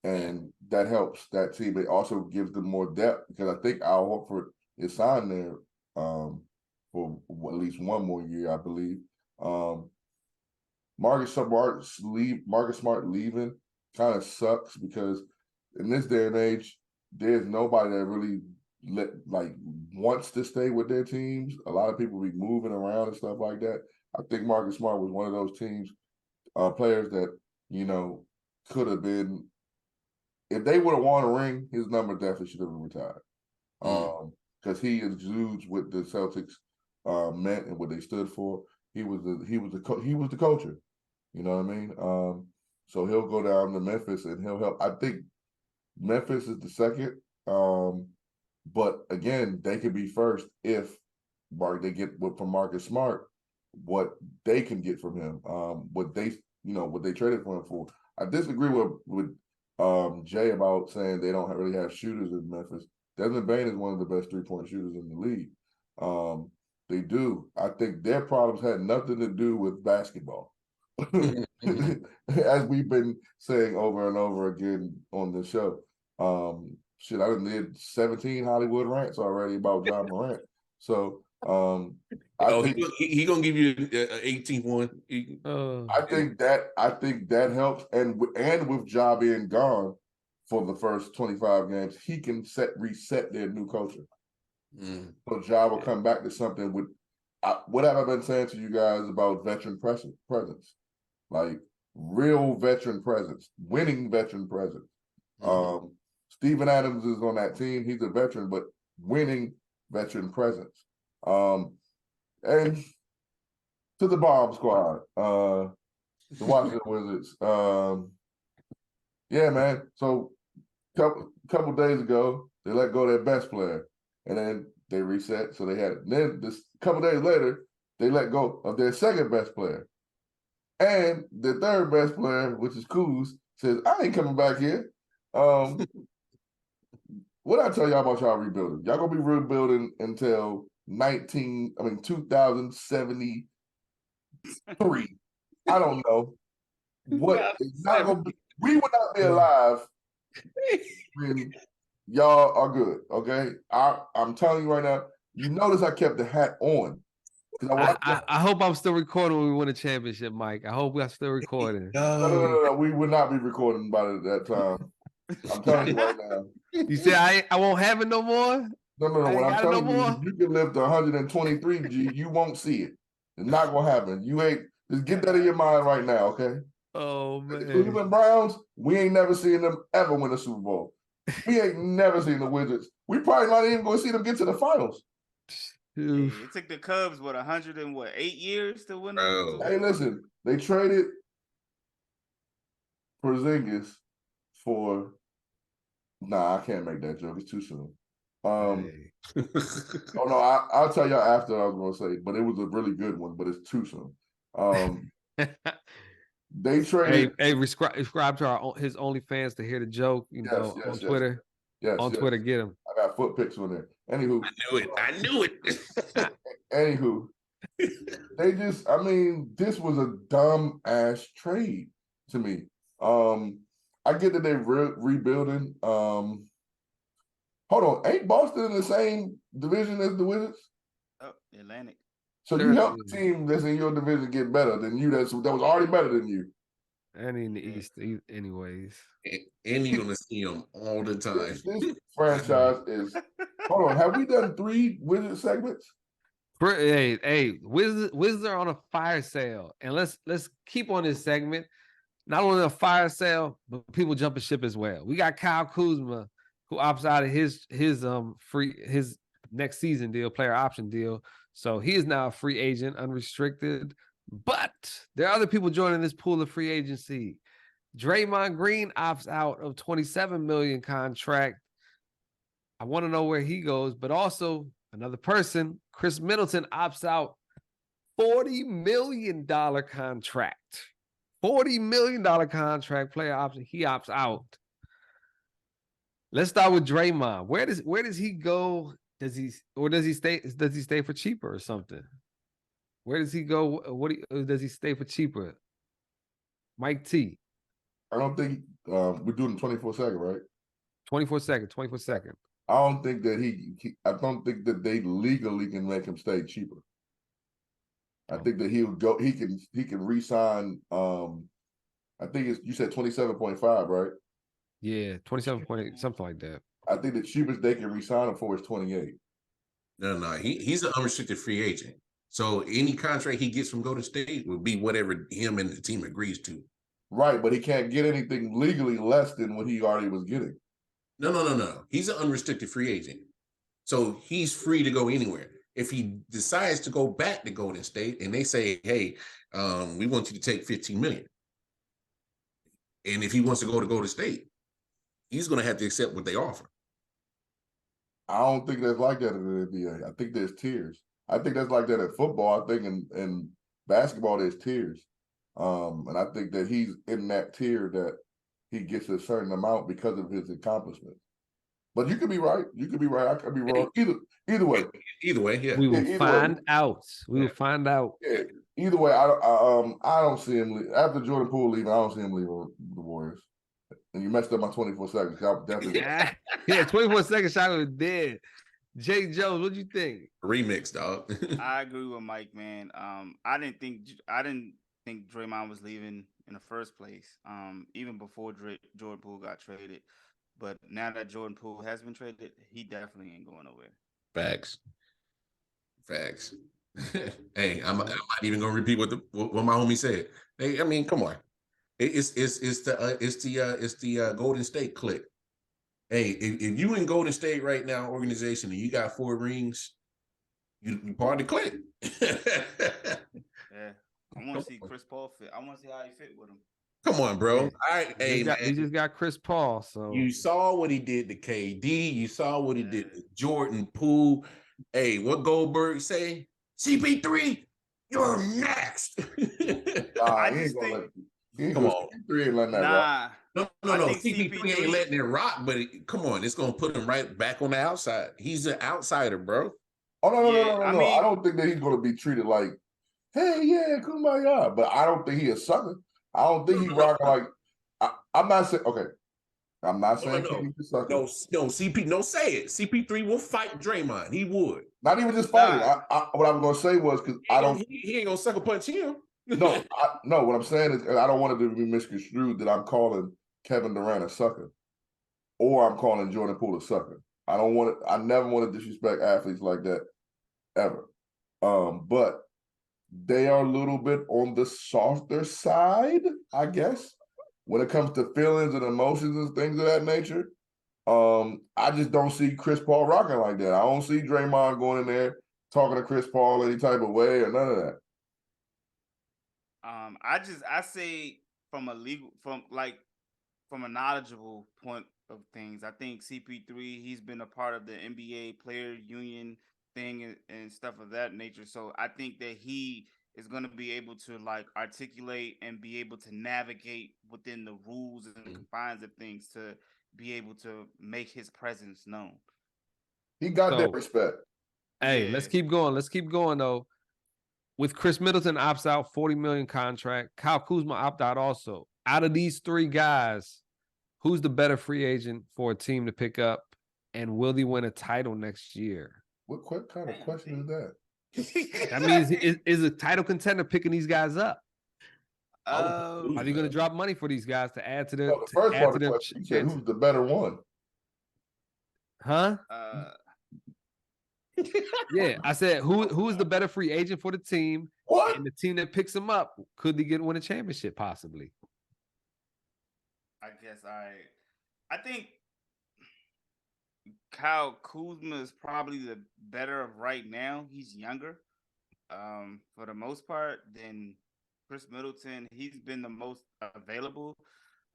and that helps that team. It also gives them more depth because I think Al Horford is signed there for at least one more year, I believe. Marcus Smart leaving kind of sucks because in this day and age, there's nobody that really wants to stay with their teams. A lot of people be moving around and stuff like that. I think Marcus Smart was one of those players that could have been. If they would have won a ring, his number definitely should have been retired. Because he exudes what the Celtics meant and what they stood for. He was the culture. You know what I mean? So he'll go down to Memphis and he'll help. I think Memphis is the second. But again, they could be first if they get from Marcus Smart what they can get from him. What they traded for him for. I disagree with Jay about saying they don't really have shooters in Memphis. Desmond Bane is one of the best 3-point shooters in the league. They do. I think their problems had nothing to do with basketball. As we've been saying over and over again on the show. I done did 17 Hollywood rants already about John Morant. So I think he gonna give you an 18th one. I think that helps, and with Ja being gone for the first 25 games, he can reset their new culture. So Ja will come back to something with what have I been saying to you guys about veteran presence, like real veteran presence, winning veteran presence. Steven Adams is on that team. He's a veteran, but winning veteran presence. And to the bomb squad, the Washington Wizards. Yeah, man. So couple days ago, they let go of their best player, and then they reset. So they had it. Then this couple days later, they let go of their second best player, and the third best player, which is Kuz, says, "I ain't coming back here." What I tell y'all about y'all rebuilding? Y'all gonna be rebuilding until 2073. I don't know. What is not gonna be, we will not be alive when y'all are good. Okay, I'm telling you right now. You notice I kept the hat on. I hope I'm still recording when we win a championship, Mike. I hope we're still recording. No. We would not be recording by that time. I'm telling you right now. You say I won't have it no more? No. What I'm telling you, you can live to 123 G. You won't see it. It's not gonna happen. You ain't. Just get that in your mind right now, okay? Oh man. The Cleveland Browns, we ain't never seen them ever win a Super Bowl. We ain't never seen the Wizards. We probably not even going to see them get to the finals. Hey, it took the Cubs 8 years to win. Hey, listen, they traded Porzingis for. Nah, I can't make that joke. It's too soon. Oh no, I'll tell y'all after I was gonna say, but it was a really good one, but it's too soon. They traded. Hey, subscribe to his OnlyFans to hear the joke. On Twitter. Yes, Twitter, get him. I got foot pics on there. Anywho, I knew it. Anywho, this was a dumb ass trade to me. I get that they're rebuilding. Hold on, ain't Boston in the same division as the Wizards? Oh, Atlantic. So you help the team that's in your division get better than you that was already better than you. And in the East, anyways. And you're gonna see them all the time. This franchise is. Hold on, have we done 3 Wizard segments? Hey, Wizards are on a fire sale, and let's keep on this segment. Not only a fire sale, but people jumping ship as well. We got Kyle Kuzma, who opts out of his next season deal, player option deal. So he is now a free agent, unrestricted. But there are other people joining this pool of free agency. Draymond Green opts out of $27 million contract. I want to know where he goes, but also another person, Khris Middleton, opts out $40 million contract. $40 million contract, player option. He opts out. Let's start with Draymond. Where does he go? Does he stay? Does he stay for cheaper or something? Where does he go? Does he stay for cheaper? Mike T. I don't think we're doing 24/2, right? 24/2. I don't think that I don't think that they legally can make him stay cheaper. I think that he would go. He can re-sign. I think you said 27.5, right? Yeah, 27.8, something like that. I think the cheapest they can re-sign him for is 28. No, he's an unrestricted free agent. So any contract he gets from Golden State will be whatever him and the team agrees to. Right, but he can't get anything legally less than what he already was getting. No. He's an unrestricted free agent. So he's free to go anywhere. If he decides to go back to Golden State and they say, hey, we want you to take $15 million. And if he wants to go to Golden State, he's going to have to accept what they offer. I don't think that's like that in the NBA. I think there's tiers. I think that's like that in football. I think in basketball there's tiers. And I think that he's in that tier that he gets a certain amount because of his accomplishments. But you could be right. You could be right. I could be wrong. Either way. Either way, yeah. We will find out. We will find out. Yeah. Either way, I don't see him after Jordan Poole leaving. I don't see him leaving the Warriors. And you messed up my 24 seconds. I definitely. Yeah, 24-second shot was dead. Jae Jones, what do you think? Remix, dog. I agree with Mike, man. I didn't think Draymond was leaving in the first place. Even before Jordan Poole got traded. But now that Jordan Poole has been traded, he definitely ain't going nowhere. Facts. Hey, I'm not even gonna repeat what my homie said. Hey, I mean, come on. It's the Golden State clique. Hey, if you in Golden State right now, organization, and you got 4 rings, you part of the clique. Yeah, I want to see Chris Paul fit. I want to see how he fit with him. Come on, bro. Yeah. All right, He just got Chris Paul. So you saw what he did to KD. You saw what he did to Jordan Poole. Hey, what Goldberg say? CP3, you're next. I just think. Come on. CP3 ain't letting that rock. No. CP3 ain't letting it rock, but come on, it's gonna put him right back on the outside. He's an outsider, bro. Oh no. I don't think that he's gonna be treated like, hey, yeah, kumbaya. But I don't think he a sucker. I don't think he rocking like. I'm not saying okay. I'm not saying he's a sucker. No, CP. No, say it. CP3 will fight Draymond. He would. Not even just fighting. What I was gonna say was because I don't. He ain't gonna sucker punch him. No. What I'm saying is, I don't want it to be misconstrued that I'm calling Kevin Durant a sucker, or I'm calling Jordan Poole a sucker. I don't want it. I never want to disrespect athletes like that, ever. But they are a little bit on the softer side, I guess, when it comes to feelings and emotions and things of that nature. I just don't see Chris Paul rocking like that. I don't see Draymond going in there talking to Chris Paul any type of way or none of that. I say from a knowledgeable point of things, I think CP3, he's been a part of the NBA player union thing and stuff of that nature. So I think that he is going to be able to like articulate and be able to navigate within the rules and the confines of things to be able to make his presence known. He got that respect. Hey, let's keep going though. With Khris Middleton opts out, $40 million contract. Kyle Kuzma opt out also. Out of these 3 guys, who's the better free agent for a team to pick up? And will he win a title next year? What kind of question is that? That means is a title contender picking these guys up? Are they going to drop money for these guys to add to the? The first part of the question, you said who's the better one? Huh? Yeah, I said who's the better free agent for the team? What? And the team that picks him up, could they win a championship possibly? I guess I think Kyle Kuzma is probably the better of right now. He's younger, for the most part, than Khris Middleton. He's been the most available.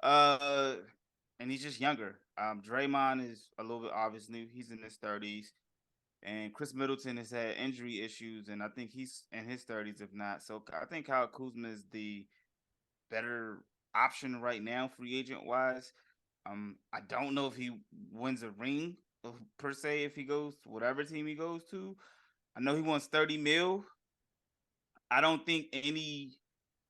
And he's just younger. Draymond is a little bit obviously he's in his 30s, and Chris Middleton has had injury issues, and I think he's in his 30s if not. So I think Kyle Kuzma is the better option right now, free agent wise. I don't know if he wins a ring per se if he goes to whatever team he goes to. I know he wants 30 mil. I don't think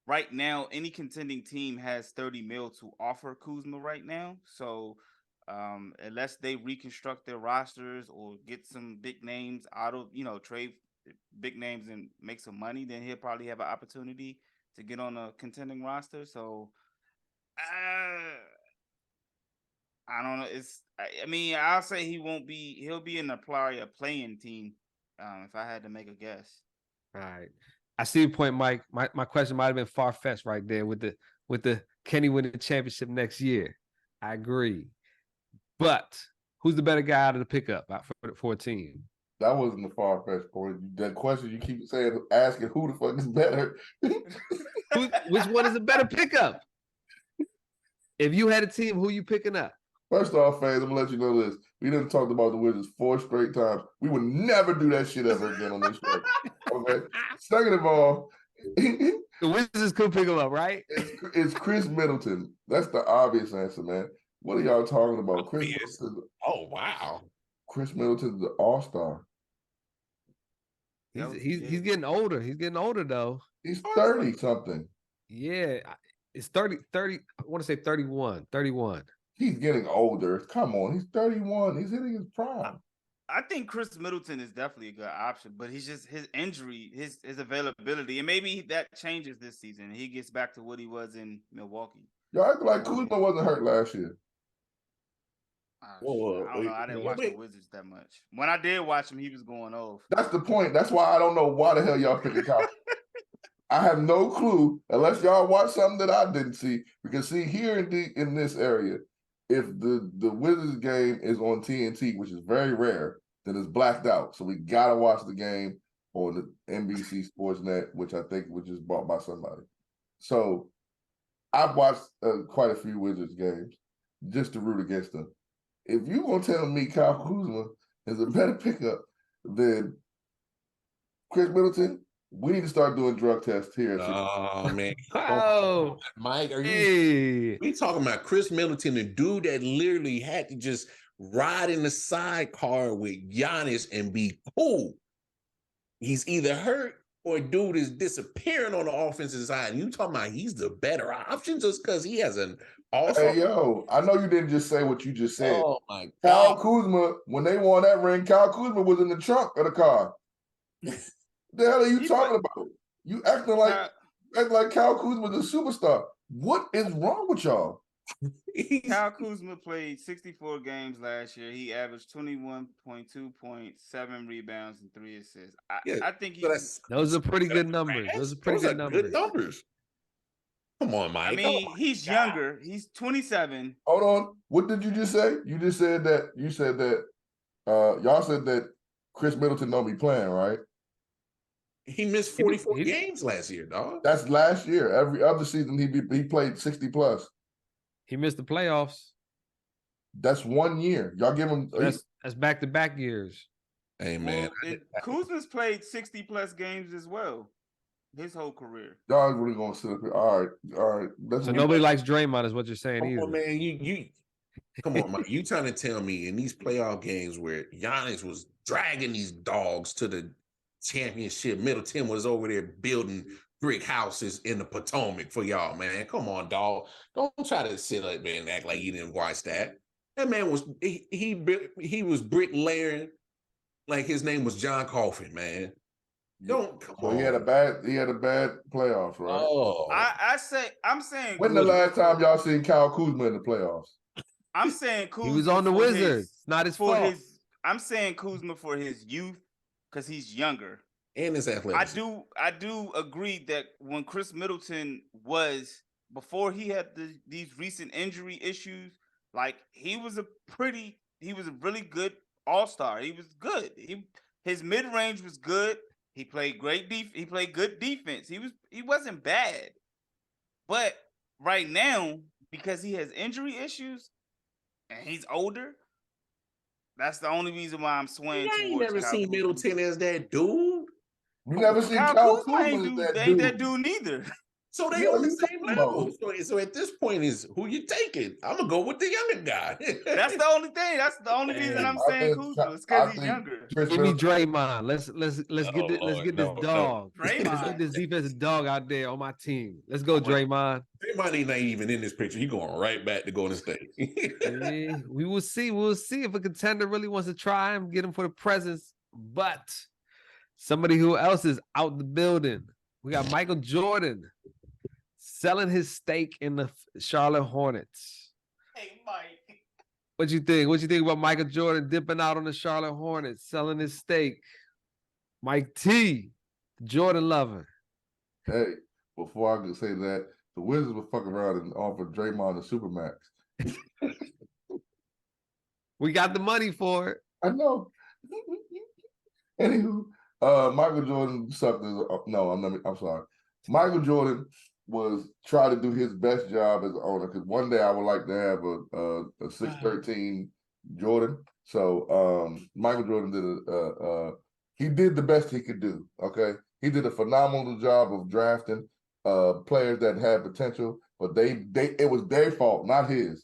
right now any contending team has 30 mil to offer Kuzma right now. So unless they reconstruct their rosters or get some big names out of, trade big names and make some money, then he'll probably have an opportunity to get on a contending roster. So I don't know. I'll say he'll be in a playing team if I had to make a guess. All right. I see your point, Mike. My question might have been far-fetched right there with the can he win the championship next year? I agree. But who's the better guy out of the pickup for a team? That wasn't the far-fetched point. That question you keep asking who the fuck is better. Which one is a better pickup? If you had a team, who you picking up? First off, fans, I'm gonna let you know this. We done talked about the Wizards 4 straight times. We would never do that shit ever again on this show. Okay. Second of all, the Wizards could pick him up, right? It's Khris Middleton. That's the obvious answer, man. What are y'all talking about? Oh wow. Khris Middleton's the all-star. He's getting older. He's getting older though. He's 30 something. Yeah. It's 30. I want to say 31. He's getting older. Come on. He's 31. He's hitting his prime. I think Khris Middleton is definitely a good option, but he's just his injury, his availability, and maybe that changes this season. He gets back to what he was in Milwaukee. Y'all act like Kuzma wasn't hurt last year. I don't know. I didn't watch the Wizards that much. When I did watch him, he was going off. That's the point. That's why I don't know why the hell y'all picking Kyle. I have no clue unless y'all watch something that I didn't see. Because see here in this area, if the Wizards game is on TNT, which is very rare, then it's blacked out. So we gotta watch the game on the NBC Sportsnet, which I think was just bought by somebody. So I've watched quite a few Wizards games just to root against them. If you gonna tell me Kyle Kuzma is a better pickup than Khris Middleton, we need to start doing drug tests here. Oh man! Oh, Mike, are you? Hey. We talking about Khris Middleton, the dude that literally had to just ride in the sidecar with Giannis and be cool. He's either hurt or dude is disappearing on the offensive side. And you talking about he's the better option just because he has an awesome. Hey yo, I know you didn't just say what you just said. Oh my Kyle God. Kuzma, when they won that ring, Kyle Kuzma was in the trunk of the car. The hell are you talking about? You acting like Kyle Kuzma's a superstar. What is wrong with y'all? Kyle Kuzma played 64 games last year. He averaged 21.2 points, 7 rebounds, and 3 assists. I think those are pretty good numbers. Those are pretty good numbers. Good numbers. Come on, Mike. I mean, he's younger. He's 27. Hold on. What did you just say? You just said that y'all said that Khris Middleton don't be playing, right? He missed 44 games last year, dog. That's last year. Every other season he played 60 plus. He missed the playoffs. That's 1 year. Y'all give him that's back-to-back years. Hey man. Kuzma's played 60 plus games as well. His whole career. Y'all really gonna sit up here. All right. So nobody likes Draymond, is what you're saying either. Come on, man. You come on, Mike. You trying to tell me in these playoff games where Giannis was dragging these dogs to the championship, Middleton was over there building brick houses in the Potomac for y'all, man. Come on, dog. Don't try to sit up there and act like you didn't watch that. That man was he was bricklaying like his name was John Coffin, man. Don't come on. He had a bad playoffs, right? Oh, I'm saying. When the last time y'all seen Kyle Kuzma in the playoffs? I'm saying Kuzma. He was on the Wizards. Not his fault. I'm saying Kuzma for his youth because he's younger and his athleticism. I do agree that when Khris Middleton was before he had these recent injury issues, like he was a really good all-star. He was good. His mid-range was good. He played great he played good defense. He wasn't bad. But right now, because he has injury issues and he's older. That's the only reason why I'm swaying I ain't towards never Kyle seen Kuzma. Middleton as that dude. You never seen Kyle Kyle Kuzma Kuzma as that ain't that dude. dude neither. So they What on are the you same talking about? level. So at this point is who you taking? I'm gonna go with the younger guy. That's the only thing. That's the only reason I'm saying Kuzma is because he's younger. Chris Give me Middleton- Draymond. Let's get Oh, let's Lord, get this no. dog. Let's Draymond. get this defensive dog out there on my team. Let's go, Draymond. Draymond ain't even in this picture. He going right back to Golden State. Yeah, we will see. We'll see if a contender really wants to try him, get him for the presence. But somebody who else is out the building. We got Michael Jordan selling his stake in the Charlotte Hornets. Hey, Mike. What you think? What you think about Michael Jordan dipping out on the Charlotte Hornets, selling his stake? Mike T, Jordan lover. Hey, before I could say that, the Wizards were fucking around and offered Draymond a supermax. We got the money for it. I know. Anywho, Michael Jordan sucked as no, I'm sorry. Michael Jordan was trying to do his best job as an owner because one day I would like to have a 613 Jordan. So Michael Jordan did he did the best he could do. Okay, he did a phenomenal job of drafting players that had potential, but it was their fault, not his.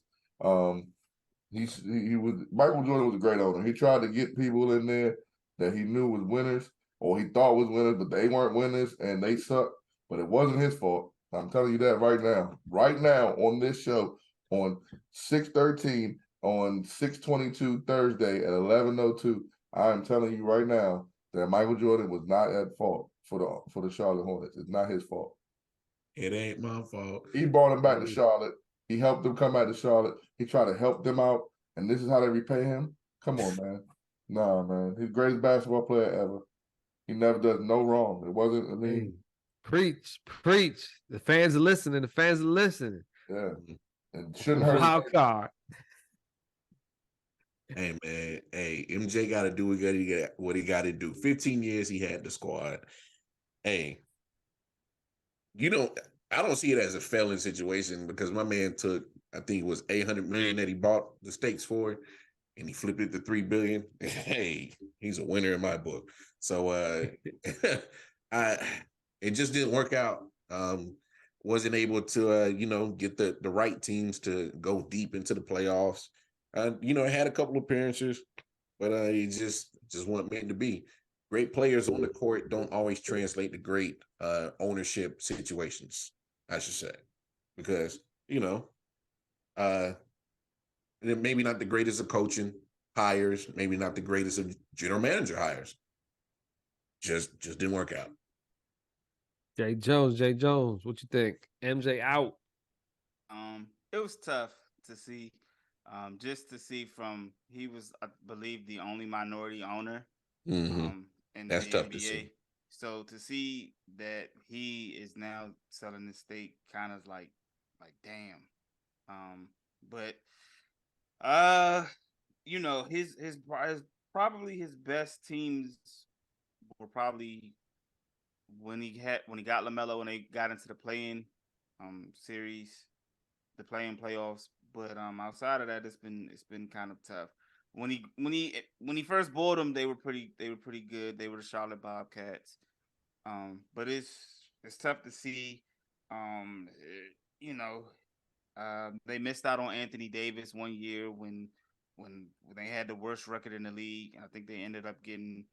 He was Michael Jordan was a great owner. He tried to get people in there that he knew was winners or he thought was winners, but they weren't winners and they sucked. But it wasn't his fault. I'm telling you that right now. Right now on this show on 6/13 on 6/22 Thursday at 11:02, I am telling you right now that Michael Jordan was not at fault for the Charlotte Hornets. It's not his fault. It ain't my fault. He brought him back to Charlotte. He helped them come back to Charlotte. He tried to help them out, and this is how they repay him? Come on, man. Nah, man. He's the greatest basketball player ever. He never does no wrong. It wasn't, I mean. Preach. The fans are listening. Yeah. And shouldn't hurt. Wild card. Hey, man. Hey, MJ got to do what he got to do. 15 years he had the squad. Hey, I don't see it as a failing situation because my man took, I think it was $800 million that he bought the stakes for, and he flipped it to $3 billion. Hey, he's a winner in my book. So it just didn't work out. Wasn't able to get the right teams to go deep into the playoffs. It had a couple appearances, but it just wasn't meant to be. Great players on the court don't always translate to great ownership situations, I should say, because maybe not the greatest of coaching hires, maybe not the greatest of general manager hires. Just didn't work out. Jae Jones, what you think? MJ out. It was tough to see. Just to see he was, I believe, the only minority owner. Mm-hmm. In That's the tough NBA. to see. So to see that he is now selling the stake, kind of like damn. But his probably his best teams were probably when he got LaMelo and they got into the play-in series, the play-in playoffs. But outside of that, it's been kind of tough. When he first bought them, they were pretty good. They were the Charlotte Bobcats. But it's tough to see. They missed out on Anthony Davis one year when they had the worst record in the league. I think they ended up getting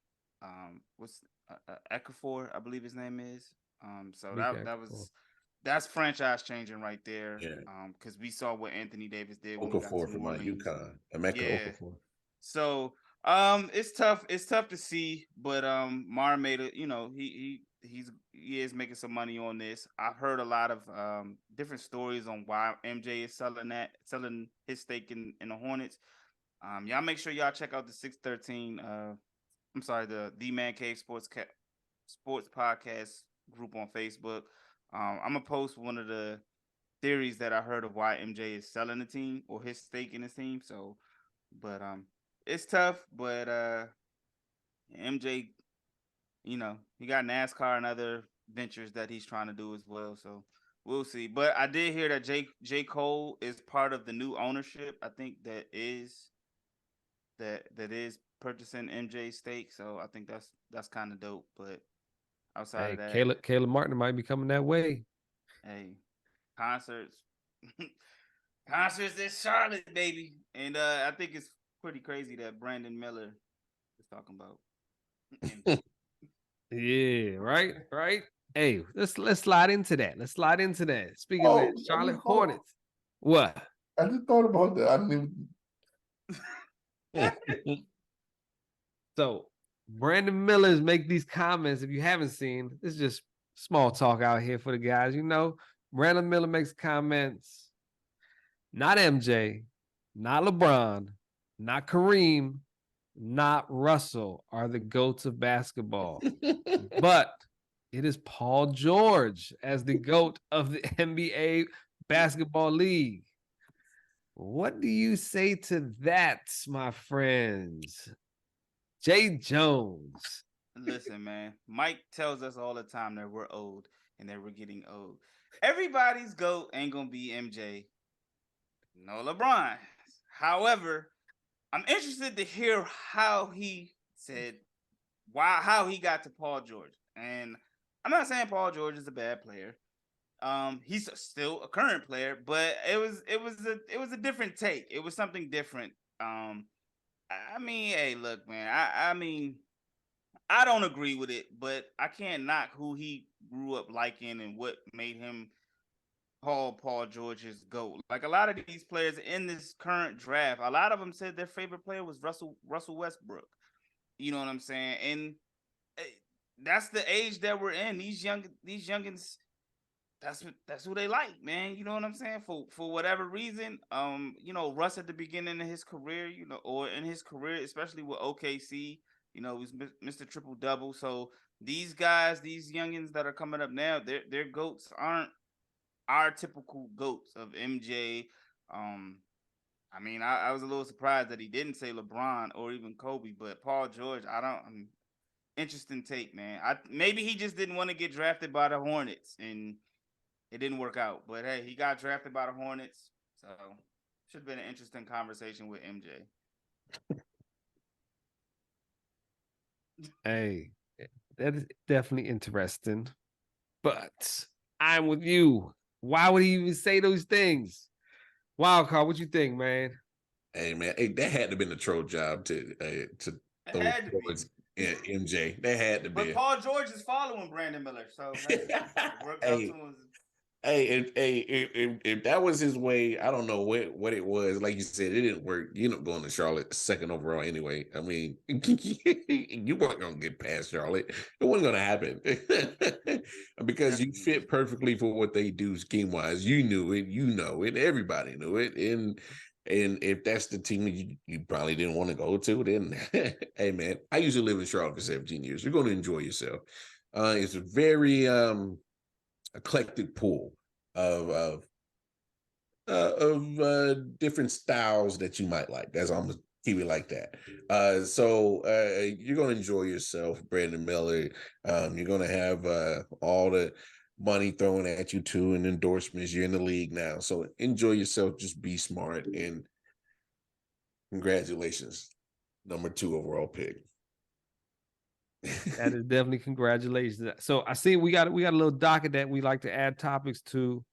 Ekafor, I believe his name is. So that's franchise changing right there. Yeah. Because we saw what Anthony Davis did when Okafor he got from to New Orleans. UConn. Emeka Okafor. So it's tough. It's tough to see, but Mar made it. He is making some money on this. I've heard a lot of different stories on why MJ is selling his stake in the Hornets. Y'all make sure y'all check out the 613. I'm sorry, the Man Cave Sports Podcast group on Facebook. I'm gonna post one of the theories that I heard of why MJ is selling the team or his stake in his team. So, but it's tough. But MJ, he got NASCAR and other ventures that he's trying to do as well. So We'll see. But I did hear that J. Cole is part of the new ownership. I think that is purchasing MJ's stake. So I think that's kind of dope. But outside Hey, of that, Caleb Martin might be coming that way. hey, concerts. Concerts in Charlotte, baby. And I think it's pretty crazy that Brandon Miller is talking about MJ. Yeah, right. Hey, let's slide into that. Let's slide into that. Speaking of that, Charlotte Hornets. What? I just thought about that. I didn't even. So Brandon Miller's make these comments. If you haven't seen, this is just small talk out here for the guys. You know, Brandon Miller makes comments. Not MJ, not LeBron, not Kareem, not Russell are the GOATs of basketball. But it is Paul George as the GOAT of the NBA Basketball League. What do you say to that, my friends? Jae Jones. Listen, man. Mike tells us all the time that we're old and that we're getting old. Everybody's GOAT ain't gonna be MJ. No LeBron. However, I'm interested to hear how he said how he got to Paul George. And I'm not saying Paul George is a bad player. He's still a current player, but it was a different take. It was something different. I mean, hey, look, man. I mean, I don't agree with it, but I can't knock who he grew up liking and what made him Paul George's GOAT. Like a lot of these players in this current draft, a lot of them said their favorite player was Russell Westbrook. You know what I'm saying? And that's the age that we're in. These youngins, that's who they like, man. You know what I'm saying? For whatever reason, you know, Russ at the beginning of his career, you know, or in his career, especially with OKC, you know, he was Mr. Triple Double. So these guys, these youngins that are coming up now, their GOATs aren't our typical GOATs of MJ. I mean, I was a little surprised that he didn't say LeBron or even Kobe, but Paul George, interesting take, man. Maybe he just didn't want to get drafted by the Hornets and it didn't work out. But hey, he got drafted by the Hornets, so should have been an interesting conversation with MJ. Hey, that is definitely interesting. But I'm with you. Why would he even say those things? Wildcard, what you think, man? Hey man, hey, that had to been a troll job to throw towards MJ. That had to be. But Paul George is following Brandon Miller, so hey, it worked out to him. Hey, if that was his way, I don't know what it was. Like you said, it didn't work. You know, going to Charlotte second overall anyway. I mean, you weren't gonna get past Charlotte. It wasn't gonna happen because you fit perfectly for what they do scheme wise. You knew it, you know it, everybody knew it, and if that's the team you probably didn't want to go to, then hey man, I used to live in Charlotte for 17 years. You're going to enjoy yourself. It's a very eclectic pool of different styles that you might like. That's almost keep it like that. So you're gonna enjoy yourself, Brandon Miller. You're gonna have all the money thrown at you too, and endorsements. You're in the league now, so enjoy yourself. Just be smart, and congratulations, number 2 overall pick. That is definitely congratulations. So I see we got a little docket that we like to add topics to.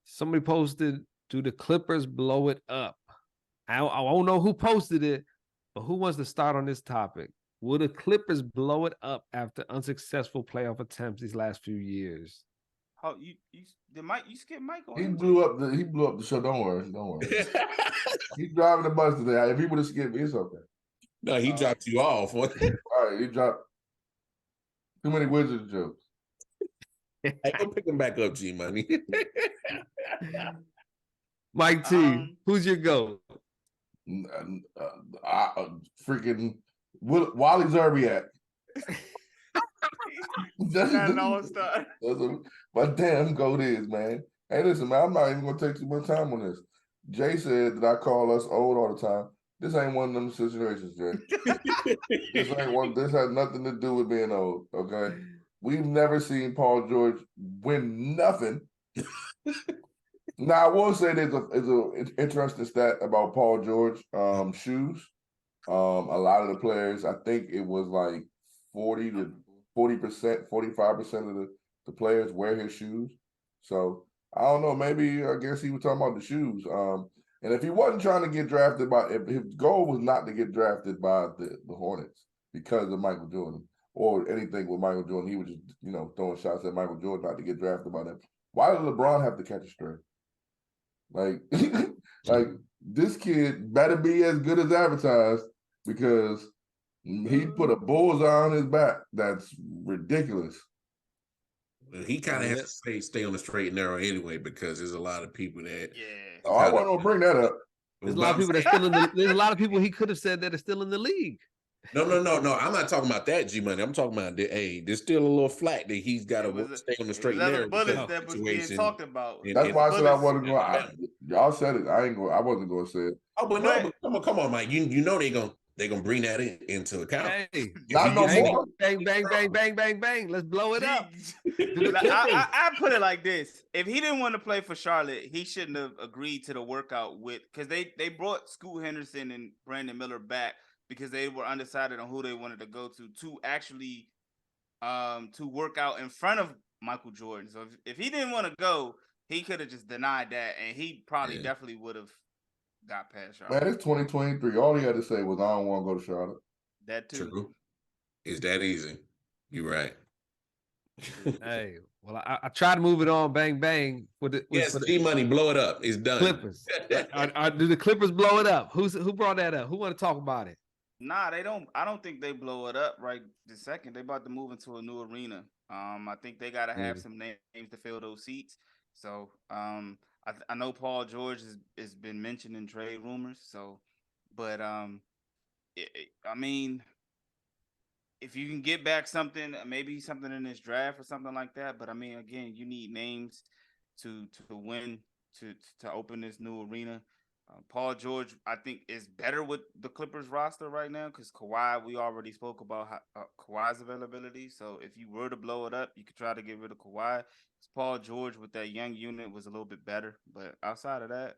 Somebody posted, do the Clippers blow it up? I don't know who posted it, but who wants to start on this topic? Will the Clippers blow it up after unsuccessful playoff attempts these last few years? How you skipped Mike on He MJ? blew up the show. Don't worry. He's driving the bus today. If he would have skipped me, it's okay. No, he dropped you off. All right, he dropped too many Wizards jokes. Hey, go pick him back up, G Money. Mike T, who's your GOAT? Freaking Wally Zerbiak. That's my damn GOAT is, man. Hey, listen, man, I'm not even gonna take too much time on this. Jay said that I call us old all the time. This ain't one of them situations, Jay. This has nothing to do with being old, okay? We've never seen Paul George win nothing Now I will say there's a interesting stat about Paul George shoes. A lot of the players, I think it was like 40%, 45% of the players wear his shoes. So I don't know. Maybe I guess he was talking about the shoes. And if he wasn't trying to get drafted if his goal was not to get drafted by the Hornets because of Michael Jordan or anything with Michael Jordan, he was just throwing shots at Michael Jordan not to get drafted by them. Why did LeBron have to catch a stray? Like, like this kid better be as good as advertised because he put a bullseye on his back. That's ridiculous. He kind of has to stay on the straight and narrow anyway because there's a lot of people that. Yeah. Oh, I wasn't gonna bring that up. There's a lot of people that's still in the. There's a lot of people he could have said that are still in the league. No. I'm not talking about that, G Money. I'm talking about there's still a little flack that he's got to stay on the straight and narrow. Bullets that was being talked about. That's why I said I wasn't going. Y'all said it. I wasn't going to say it. Oh, but come on, Mike. You know they're gonna bring that into account. Hey, not no more. Bang, bang, bang, bang, bang, bang. Let's blow it up. I put it like this: if he didn't want to play for Charlotte, he shouldn't have agreed to the workout because they brought Scoot Henderson and Brandon Miller back because they were undecided on who they wanted to go to actually to work out in front of Michael Jordan. So if he didn't want to go, he could have just denied that, and he probably definitely would have got past Charlotte. Man, it's 2023. All he had to say was, "I don't want to go to Charlotte." That too. True. It's that easy. You're right. Hey, well, I try to move it on. Bang, bang. G Money, blow it up. It's done. Clippers. Do the Clippers blow it up? Who brought that up? Who want to talk about it? Nah, they don't. I don't think they blow it up right this second. They about to move into a new arena. I think they got to have some names to fill those seats. So, I know Paul George has been mentioned in trade rumors. So, but I mean, if you can get back something, maybe something in this draft or something like that. But I mean, again, you need names to win to open this new arena. Paul George, I think, is better with the Clippers roster right now because Kawhi, we already spoke about Kawhi's availability. So if you were to blow it up, you could try to get rid of Kawhi. Paul George with that young unit was a little bit better. But outside of that,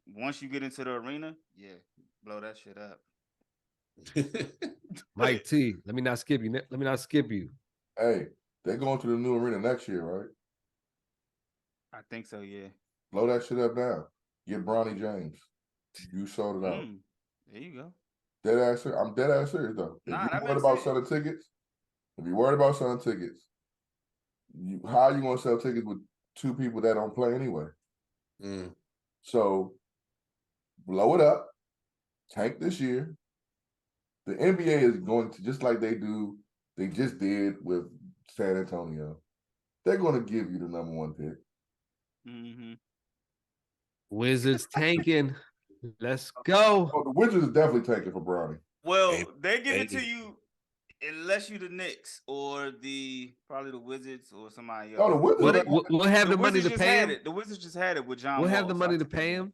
once you get into the arena, blow that shit up. Mike T, let me not skip you. Hey, they're going to the new arena next year, right? I think so, yeah. Blow that shit up now. Get Bronny James. You sold it out. There you go. I'm dead ass serious though. If you're worried about selling tickets, how are you gonna sell tickets with two people that don't play anyway? So blow it up, tank this year. The NBA is going to, just like they just did with San Antonio, they're going to give you the number one pick. Wizards tanking. Let's go. Oh, the Wizards is definitely tanking for Bronny. Well, they give it to you unless you the Knicks or probably the Wizards or somebody else. Oh, the Wizards. We'll have the money to pay him. The Wizards just had it with John. We'll have the money to pay him.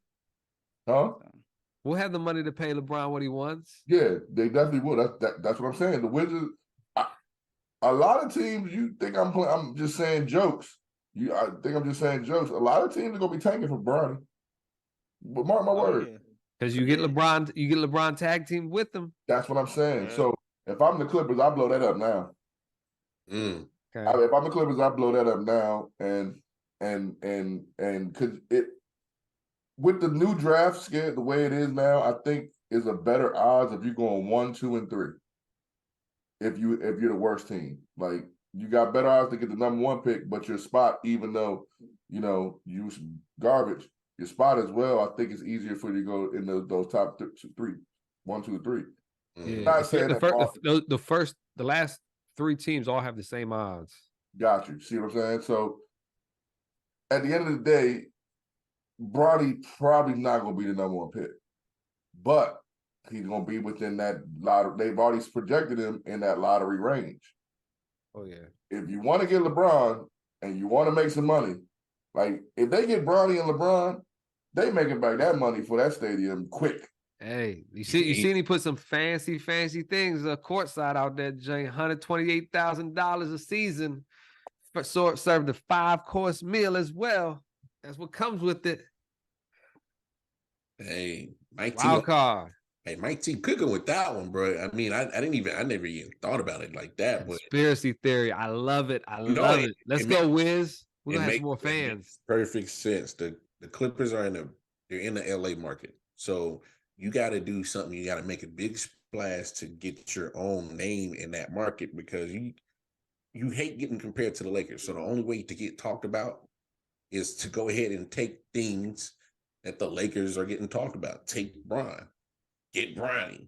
Huh? We'll have the money to pay LeBron what he wants. Yeah, they definitely will. That's what I'm saying. The Wizards. A lot of teams, you think I'm just saying jokes. I think I'm just saying jokes. A lot of teams are gonna be tanking for Bronny. But mark my word. Because you get LeBron tag team with them. That's what I'm saying. Yeah. So if I'm the Clippers, I blow that up now. Okay. If I'm the Clippers, I blow that up now, and because it with the new draft schedule the way it is now, I think is a better odds if you're going 1, 2, and 3. If you're the worst team, like you got better odds to get the number one pick, but your spot, even though you garbage, your spot as well, I think it's easier for you to go in those top 3, 1, 2, 3. Yeah. Not saying the last 3 teams all have the same odds. Got you. See what I'm saying? So at the end of the day, Bronny probably not going to be the number one pick, but he's going to be within that lottery. They've already projected him in that lottery range. Oh, yeah. If you want to get LeBron and you want to make some money, like if they get Bronny and LeBron, they making back that money for that stadium quick. Hey, you seen he put some fancy things courtside out there, Jay, $128,000 a season, served a 5-course meal as well. That's what comes with it. Hey, Mike T. Wild card. Hey, Mike T. cooking with that one, bro. I mean, I never even thought about it like that. But Conspiracy theory. I love it. I you know, love it. Let's go, Wiz. We're gonna have some more it fans. makes perfect sense. The Clippers are they're in the LA market. So you got to do something. You got to make a big splash to get your own name in that market because you hate getting compared to the Lakers. So the only way to get talked about is to go ahead and take things that the Lakers are getting talked about. Take Bron, get Bronny.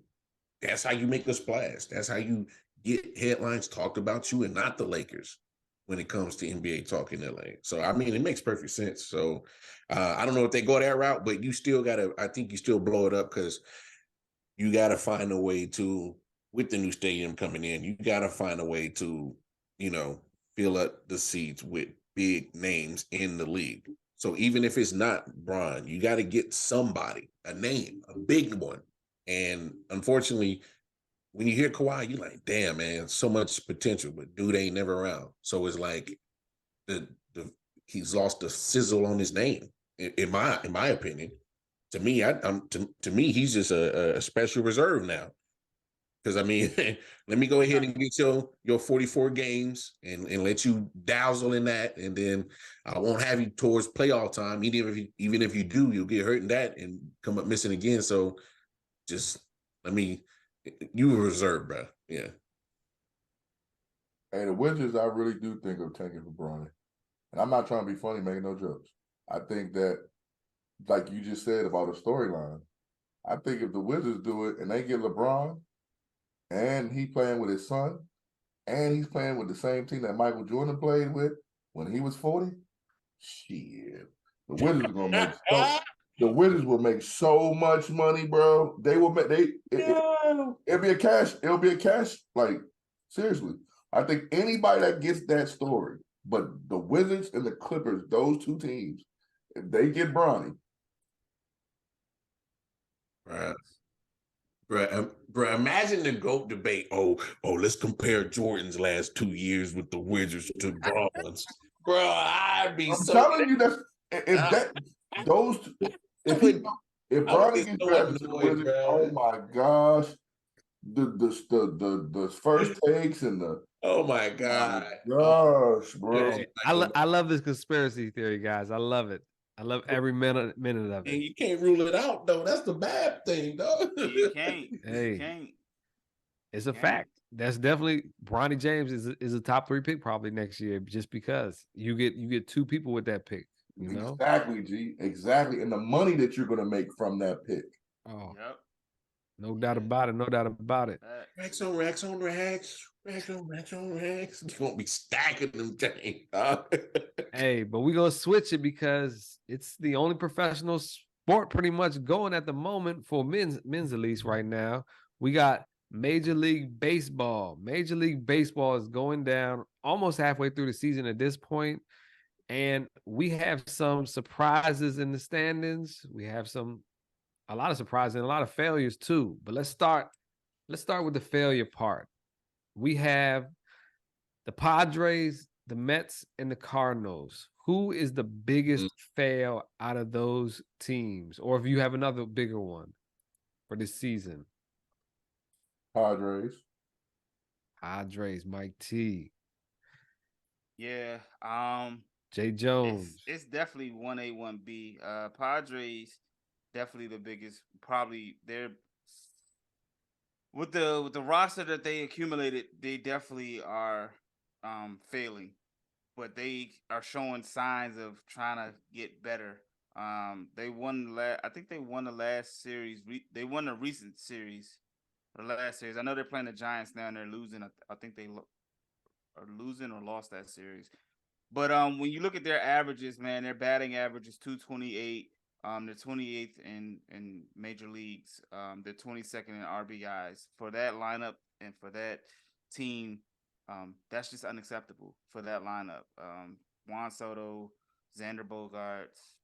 That's how you make a splash. That's how you get headlines talked about you and not the Lakers when it comes to NBA talk in LA. So, I mean, it makes perfect sense. So, I don't know if they go that route, but you still got to, I think you still blow it up because you got to find a way to, with the new stadium coming in, you got to find a way to, fill up the seats with big names in the league. So even if it's not Bron, you got to get somebody, a name, a big one. And unfortunately, when you hear Kawhi, you're like, damn, man, so much potential, but dude ain't never around. So it's like he's lost the sizzle on his name, in my opinion. To me, to me, he's just a special reserve now. Because I mean, let me go ahead and get your 44 games and let you dazzle in that, and then I won't have you towards playoff time. Even if you do, you'll get hurt in that and come up missing again. So just you were reserved, bro. Yeah. Hey, the Wizards, I really do think of tanking for Bronny. And I'm not trying to be funny, making no jokes. I think that, like you just said about a storyline, I think if the Wizards do it and they get LeBron and he playing with his son and he's playing with the same team that Michael Jordan played with when he was 40, shit. The Wizards are gonna make the Wizards will make so much money, bro. They will make it'll be a cash, like seriously. I think anybody that gets that story, but the Wizards and the Clippers, those two teams, if they get Bronny. Right. Bro, imagine the GOAT debate. Oh, let's compare Jordan's last 2 years with the Wizards to Bron's. Bro, I'd be I'm so telling you that if Bronny gets drafted to the Wizards, bro. oh my gosh, the first takes and the oh my god, gosh, bro. Hey, I love this conspiracy theory, guys. I love it. I love every minute of And it. you can't rule it out though. That's the bad thing, though. You can't. Hey. You can't. It's a fact. That's definitely Bronny James is a top 3 pick probably next year, just because you get 2 people with that pick. Exactly, G. Exactly. And the money that you're gonna make from that pick. Oh, Yep. no doubt about it. No doubt about it. Racks on racks on racks. Racks on racks on racks. You won't be stacking them things. Hey, but we're gonna switch it because it's the only professional sport pretty much going at the moment for men's at least right now. We got Major League Baseball. Major League Baseball is going down almost halfway through the season at this point. And we have some surprises in the standings. We have a lot of surprises and a lot of failures too. But let's start with the failure part. We have the Padres, the Mets, and the Cardinals. Who is the biggest fail out of those teams? Or if you have another bigger one for this season? Padres, Mike T. Yeah. Jae Jones. It's definitely 1A, 1B. Padres definitely the biggest. Probably they're with the roster that they accumulated, they definitely are failing, but they are showing signs of trying to get better. They won I think they won the last series. They won the recent series, the last series. I know they're playing the Giants now and they're losing. I think they are losing or lost that series. But when you look at their averages, man, their batting average is 228. They're 28th in major leagues. They're 22nd in RBIs. For that lineup and for that team, that's just unacceptable for that lineup. Juan Soto, Xander Bogaerts,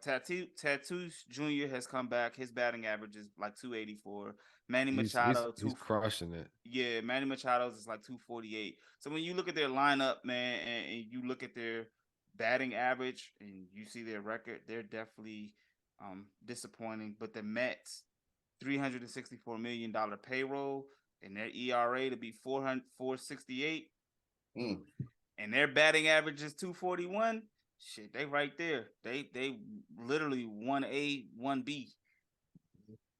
Tattoos Jr. has come back. His batting average is like 284. Manny He's Machado, he's crushing it. yeah, Manny Machado's is like 248. So when you look at their lineup, man, and you look at their batting average and you see their record, they're definitely disappointing. But the Mets, $364 million payroll, and their ERA to be 468, and their batting average is 241. Shit, they right there. They literally 1A, 1B.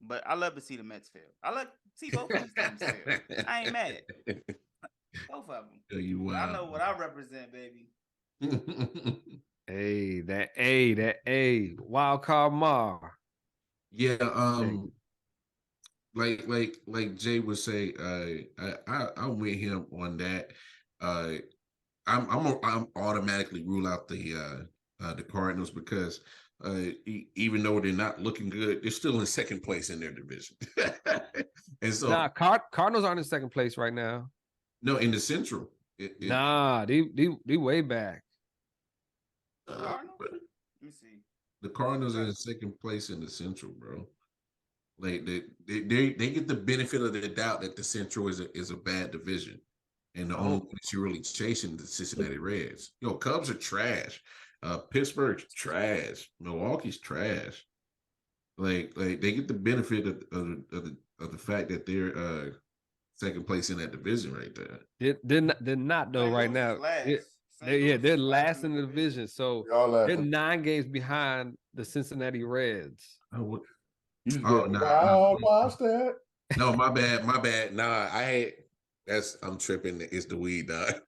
But I love to see the Mets fail. I like to see both of these teams fail. I ain't mad. Both of them. I know what I represent, baby. That A. Wild card Mar. Yeah, like Jay would say, I'm with him on that. I'm automatically rule out the Cardinals because even though they're not looking good, they're still in second place in their division. And so Cardinals aren't in second place right now. no, in the Central. They way back. Let me see. The Cardinals are in second place in the Central, bro. Like they get the benefit of the doubt that the Central is a bad division, and the only one that you're really chasing the Cincinnati Reds. Cubs are trash. Pittsburgh's trash. Milwaukee's trash. Like they get the benefit of the fact that they're second place in that division right there. They're not though right now. They're last in the division, so they're 9 games behind the Cincinnati Reds. Watch that. No, my bad. Nah, I'm tripping. It's the weed, dog.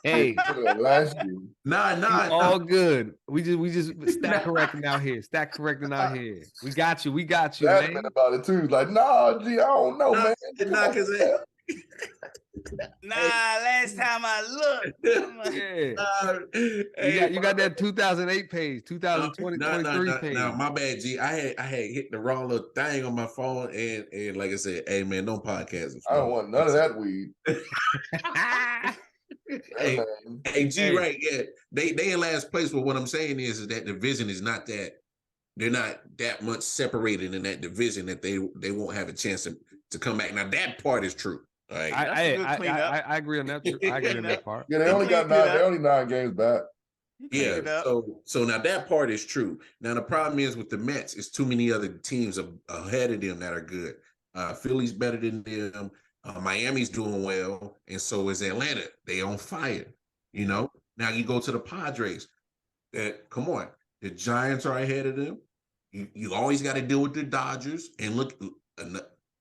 Hey, last year. Nah. All good. We just stack correcting out here. We got you, man. About it too. Like, nah, G, I don't know, man. Last time I looked. You got that 2008 page, 2023 page. No, my bad, G. I had hit the wrong little thing on my phone, and like I said, hey man, don't podcast. I don't want none of that weed. Hey, G, right? Yeah, they in last place. But what I'm saying is that division is not that. They're not that much separated in that division that they won't have a chance to come back. Now that part is true. Right. I agree on that. I agree on that part. Yeah, they only got 9. They only 9 games back. Yeah. So now that part is true. Now the problem is with the Mets, it's too many other teams ahead of them that are good. Philly's better than them. Miami's doing well, and so is Atlanta. They on fire. Now you go to the Padres. Come on, the Giants are ahead of them. You always got to deal with the Dodgers, and look,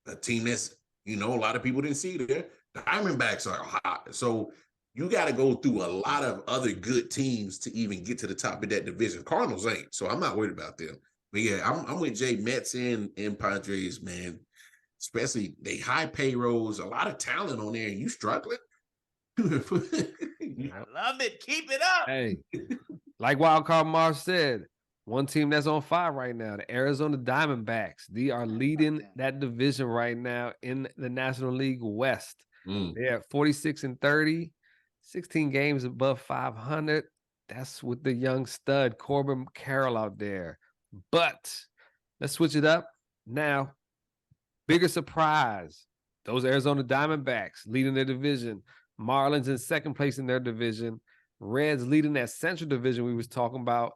a team that's a lot of people didn't see there. The Diamondbacks are hot, so you got to go through a lot of other good teams to even get to the top of that division. Cardinals ain't, so I'm not worried about them. But yeah, I'm with Jay. Mets and Padres, man. Especially they high payrolls, a lot of talent on there, and you struggling. I love it. Keep it up. Hey, like Wildcard Marv said, one team that's on fire right now, the Arizona Diamondbacks. They are leading that division right now in the National League West. They're at 46-30, 16 games above 500. That's with the young stud Corbin Carroll out there. But let's switch it up now. Bigger surprise, those Arizona Diamondbacks leading their division. Marlins in second place in their division. Reds leading that Central Division we was talking about.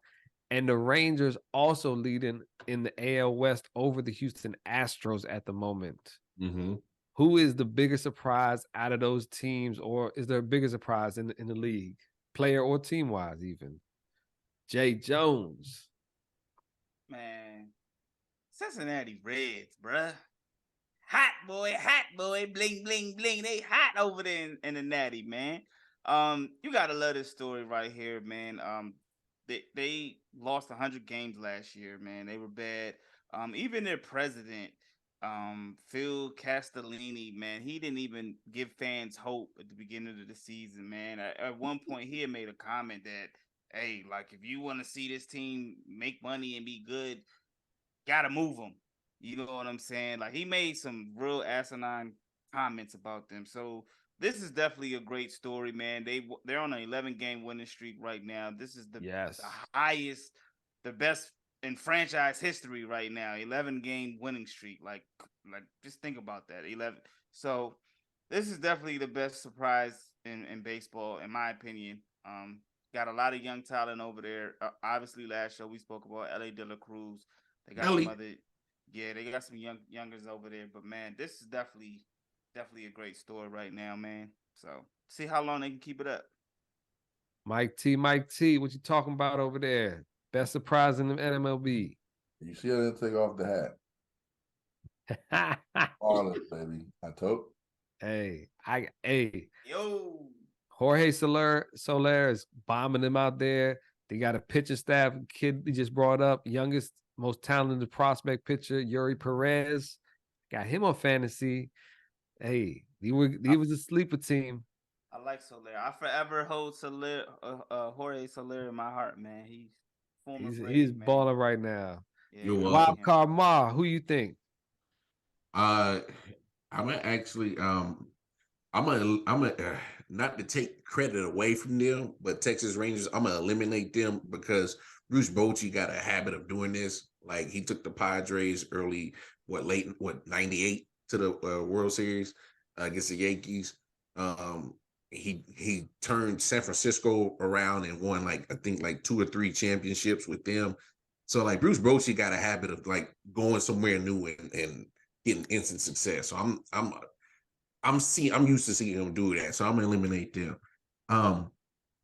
And the Rangers also leading in the AL West over the Houston Astros at the moment. Mm-hmm. Who is the bigger surprise out of those teams, or is there a bigger surprise in the league, player or team-wise even? Jae Jones. Man, Cincinnati Reds, bruh. Hot boy, bling, bling, bling. They hot over there in the Natty, man. You gotta love this story right here, man. They lost 100 games last year, man. They were bad. Even their president, Phil Castellini, man, he didn't even give fans hope at the beginning of the season, man. At one point, he had made a comment that, hey, like, if you want to see this team make money and be good, gotta move them. You know what I'm saying? Like, he made some real asinine comments about them. So this is definitely a great story, man. They're on an 11-game winning streak right now. This is the highest the best in franchise history right now. 11-game winning streak. Like just think about that. 11. So this is definitely the best surprise in baseball, in my opinion. Got a lot of young talent over there. Obviously, last show we spoke about L.A. De La Cruz. They got some other, they got some youngers over there. But man, this is definitely a great story right now, man. So see how long they can keep it up. Mike T, what you talking about over there? Best surprise in the NMLB. You see, I didn't take off the hat. Marlins, baby. I told. Hey, Yo. Jorge Soler is bombing them out there. They got a pitcher staff kid we just brought up, youngest, most talented prospect pitcher, Yuri Perez. Got him on fantasy. Hey, he was a sleeper team. I like Soler. I forever hold Jorge Soler in my heart, man. He's balling right now. Yeah, Wild card Ma, who you think? I'm actually I'm gonna not to take credit away from them, but Texas Rangers, I'm gonna eliminate them because Bruce Bochy got a habit of doing this. Like he took the Padres early, late 98 to the World Series against the Yankees. He turned San Francisco around and won I think 2 or 3 championships with them. So like Bruce Bochy got a habit of like going somewhere new and getting instant success. So I'm used to seeing him do that. So I'm gonna eliminate them.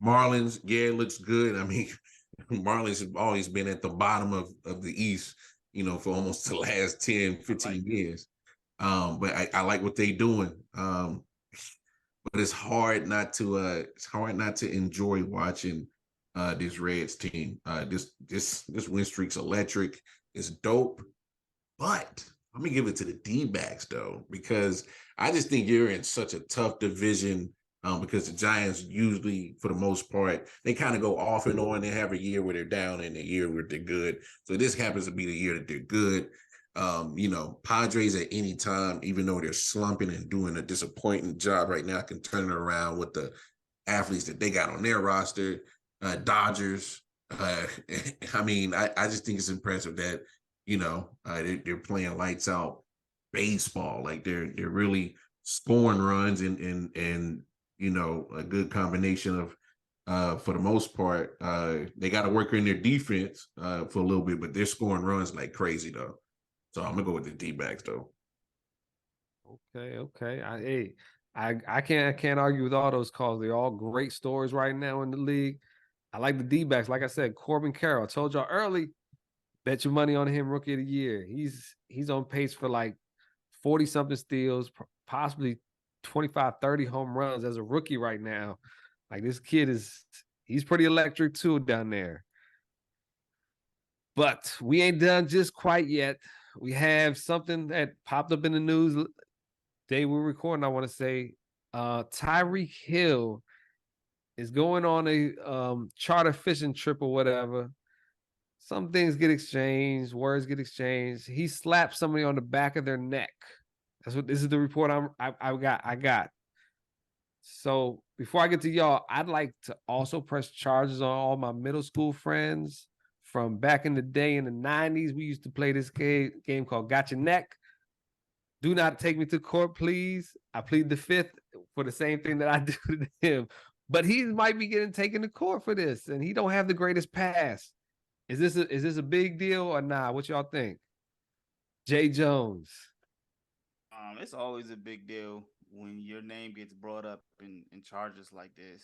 Marlins, yeah, it looks good. I mean, Marlins have always been at the bottom of the East, for almost the last 10, 15 years. But I like what they're doing. But it's hard not to enjoy watching this Reds team. This win streak's electric. It's dope. But I'm gonna give it to the D-backs though, because I just think you're in such a tough division. Because the Giants usually, for the most part, they kind of go off and on. They have a year where they're down and a year where they're good. So this happens to be the year that they're good. Padres at any time, even though they're slumping and doing a disappointing job right now, can turn it around with the athletes that they got on their roster. Dodgers. I just think it's impressive that they're playing lights out baseball. Like they're really scoring runs and a good combination of for the most part. They got to work in their defense for a little bit, but they're scoring runs like crazy though. So I'm gonna go with the D-backs though. Okay. I can't argue with all those calls. They're all great stories right now in the league. I like the D-backs. Like I said, Corbin Carroll. I told y'all early, bet your money on him rookie of the year. He's on pace for like 40-something steals, possibly 25, 30 home runs as a rookie right now. Like this kid he's pretty electric too down there. But we ain't done just quite yet. We have something that popped up in the news day we're recording, I want to say. Tyreek Hill is going on a charter fishing trip or whatever. Some things get exchanged, words get exchanged. He slapped somebody on the back of their neck. This is the report I got. So before I get to y'all, I'd like to also press charges on all my middle school friends from back in the day in the 90s. We used to play this game called Got Your Neck. Do not take me to court, please. I plead the fifth for the same thing that I do to him. But he might be getting taken to court for this, and he don't have the greatest pass. Is this a big deal or nah? What y'all think? Jae Jones. It's always a big deal when your name gets brought up in charges like this.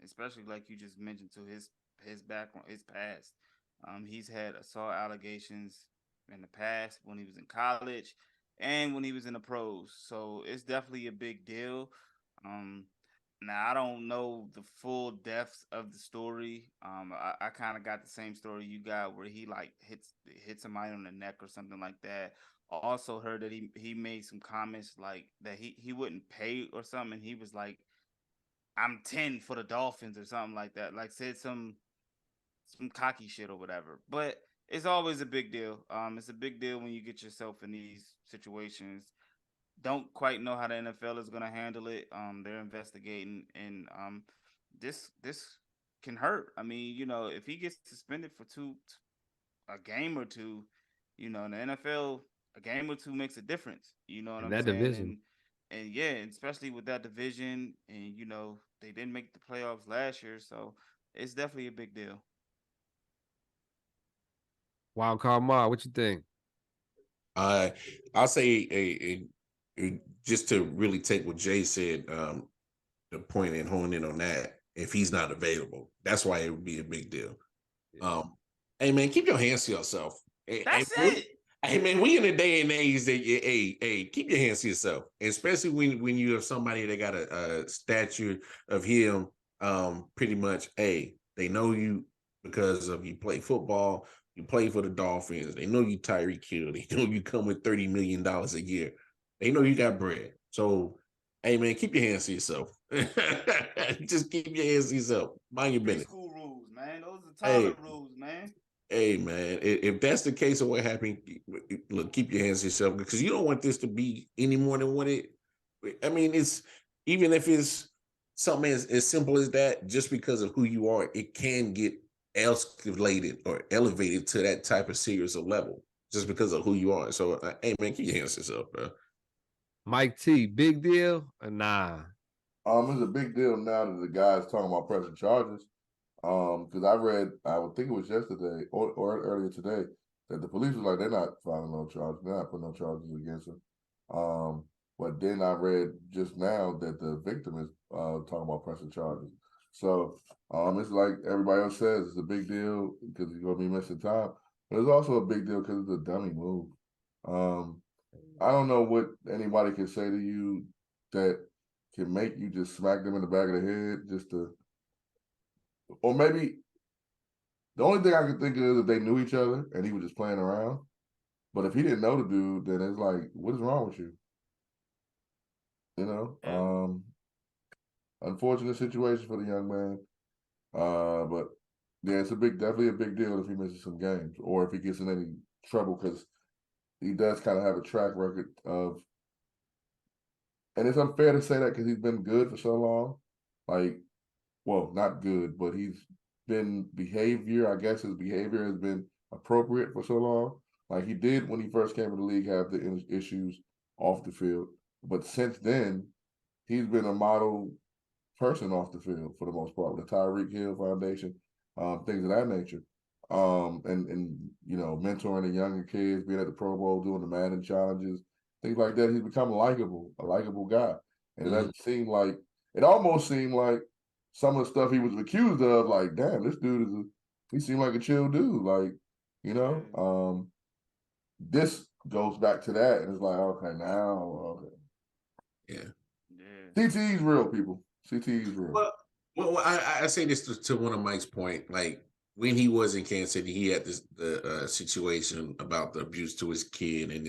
Especially like you just mentioned to his background, his past. He's had assault allegations in the past when he was in college and when he was in the pros. So it's definitely a big deal. Now I don't know the full depths of the story. I kind of got the same story you got where he like hit somebody on the neck or something like that. I also heard that he made some comments like that he wouldn't pay or something. And he was like, "I'm 10 for the Dolphins" or something like that. Like said some cocky shit or whatever. But it's always a big deal. It's a big deal when you get yourself in these situations. Don't quite know how the NFL is going to handle it. They're investigating, and this can hurt. I mean, if he gets suspended for a game or two. You know, in the NFL, a game or two makes a difference. You know what In I'm that saying? division. And yeah, especially with that division, and you know they didn't make the playoffs last year, so it's definitely a big deal. Wild card Mar, what you think? I'll say just to really take what Jay said, the point and hone in on that. If he's not available, that's why it would be a big deal. Hey man, keep your hands to yourself. That's it. Hey man, we in a day and age that keep your hands to yourself, especially when you have somebody that got a statue of him. Pretty much, they know you because of you play football, you play for the Dolphins. They know you Tyreek Hill. They know you come with $30 million a year. They know you got bread. So, hey man, keep your hands to yourself. Just keep your hands to yourself. Mind your business. Preschool rules, man. Those are Hey. toddler rules, man. Hey man, if that's the case of what happened, look, keep your hands to yourself because you don't want this to be any more than what it. I mean, it's even if it's something as simple as that, just because of who you are, it can get escalated or elevated to that type of serious level just because of who you are. So, hey man, keep your hands to yourself, bro. Mike T, big deal or nah? It's a big deal now that the guy's talking about pressing charges. Because I read, I would think it was yesterday or earlier today, that the police was like, they're not filing no charges, they're not putting no charges against him. But then I read just now that the victim is talking about pressing charges. So it's like everybody else says, it's a big deal because he's gonna be missing time. But it's also a big deal because it's a dummy move. I don't know what anybody can say to you that can make you just smack them in the back of the head just to. Or maybe the only thing I can think of is if they knew each other and he was just playing around. But if he didn't know the dude, then it's like, what is wrong with you? You know, unfortunate situation for the young man. But yeah, it's definitely a big deal if he misses some games or if he gets in any trouble because he does kind of have a track record of. And it's unfair to say that because he's been good for so long. Like, well, not good, but he's been I guess his behavior has been appropriate for so long. Like he did when he first came to the league have the issues off the field. But since then, he's been a model person off the field for the most part with the Tyreek Hill Foundation, things of that nature. And you know, mentoring the younger kids, being at the Pro Bowl, doing the Madden challenges, things like that. He's become a likable guy. And it doesn't seem like it almost seemed like some of the stuff he was accused of, like, damn, this dude he seemed like a chill dude. Like, you know, this goes back to that. And it's like, okay. Yeah. CTE's real, people. CTE's real. Well, I say this to one of Mike's point. Like when he was in Kansas City, he had the situation about the abuse to his kid and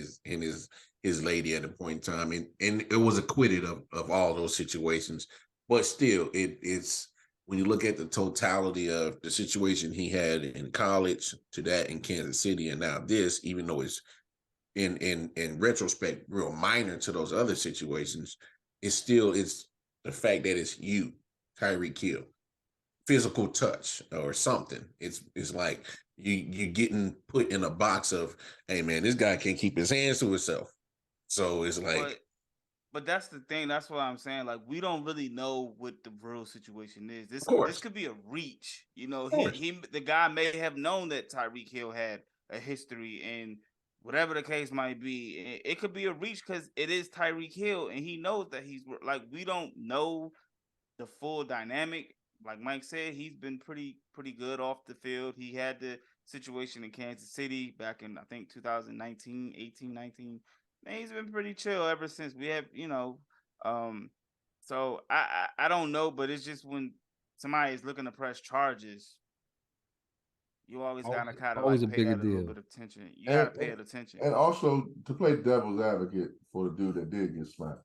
his lady at a point in time, and it was acquitted of all those situations. But still, it's when you look at the totality of the situation he had in college to that in Kansas City, and now this, even though it's in retrospect real minor to those other situations, it's the fact that it's you, Tyreek Hill, physical touch or something. It's like you're getting put in a box of, hey man, this guy can't keep his hands to himself. So it's like, but that's the thing. That's what I'm saying. Like we don't really know what the real situation is. This could be a reach. You know, the guy may have known that Tyreek Hill had a history, and whatever the case might be, it could be a reach because it is Tyreek Hill, and he knows that he's like we don't know the full dynamic. Like Mike said, he's been pretty good off the field. He had the situation in Kansas City back in I think 2019, 18, 19. Man, he's been pretty chill ever since. We have, you know, so I don't know, but it's just when somebody is looking to press charges, you always gotta kind of Always like a pay bigger that a little deal. bit of attention. You gotta pay it attention. And also to play devil's advocate for the dude that did get smacked.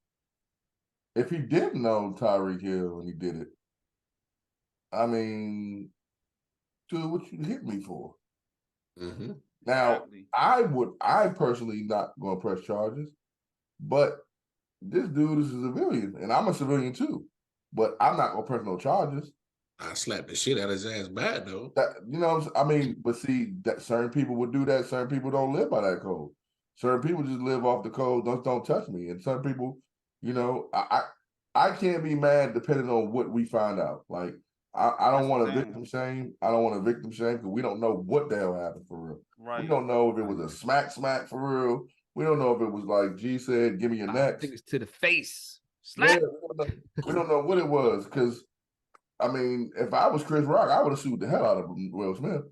If he didn't know Tyreek Hill when he did it, I mean, dude, what you hit me for? mm-hmm. Now, I personally not going to press charges, but this dude is a civilian, and I'm a civilian too. But I'm not going to press no charges. I slapped the shit out of his ass bad though. That, you know, I mean, but see, that certain people would do that. Certain people don't live by that code. Certain people just live off the code. Don't touch me. And some people, you know, I can't be mad depending on what we find out. Like I don't want to victim shame. I don't want to victim shame because we don't know what the hell happened for real. Right. We don't know if it was a smack for real. We don't know if it was like G said, "Give me your next." I think it's to the face. Slap. Yeah, we don't know what it was because. I mean, if I was Chris Rock, I would have sued the hell out of Will Smith.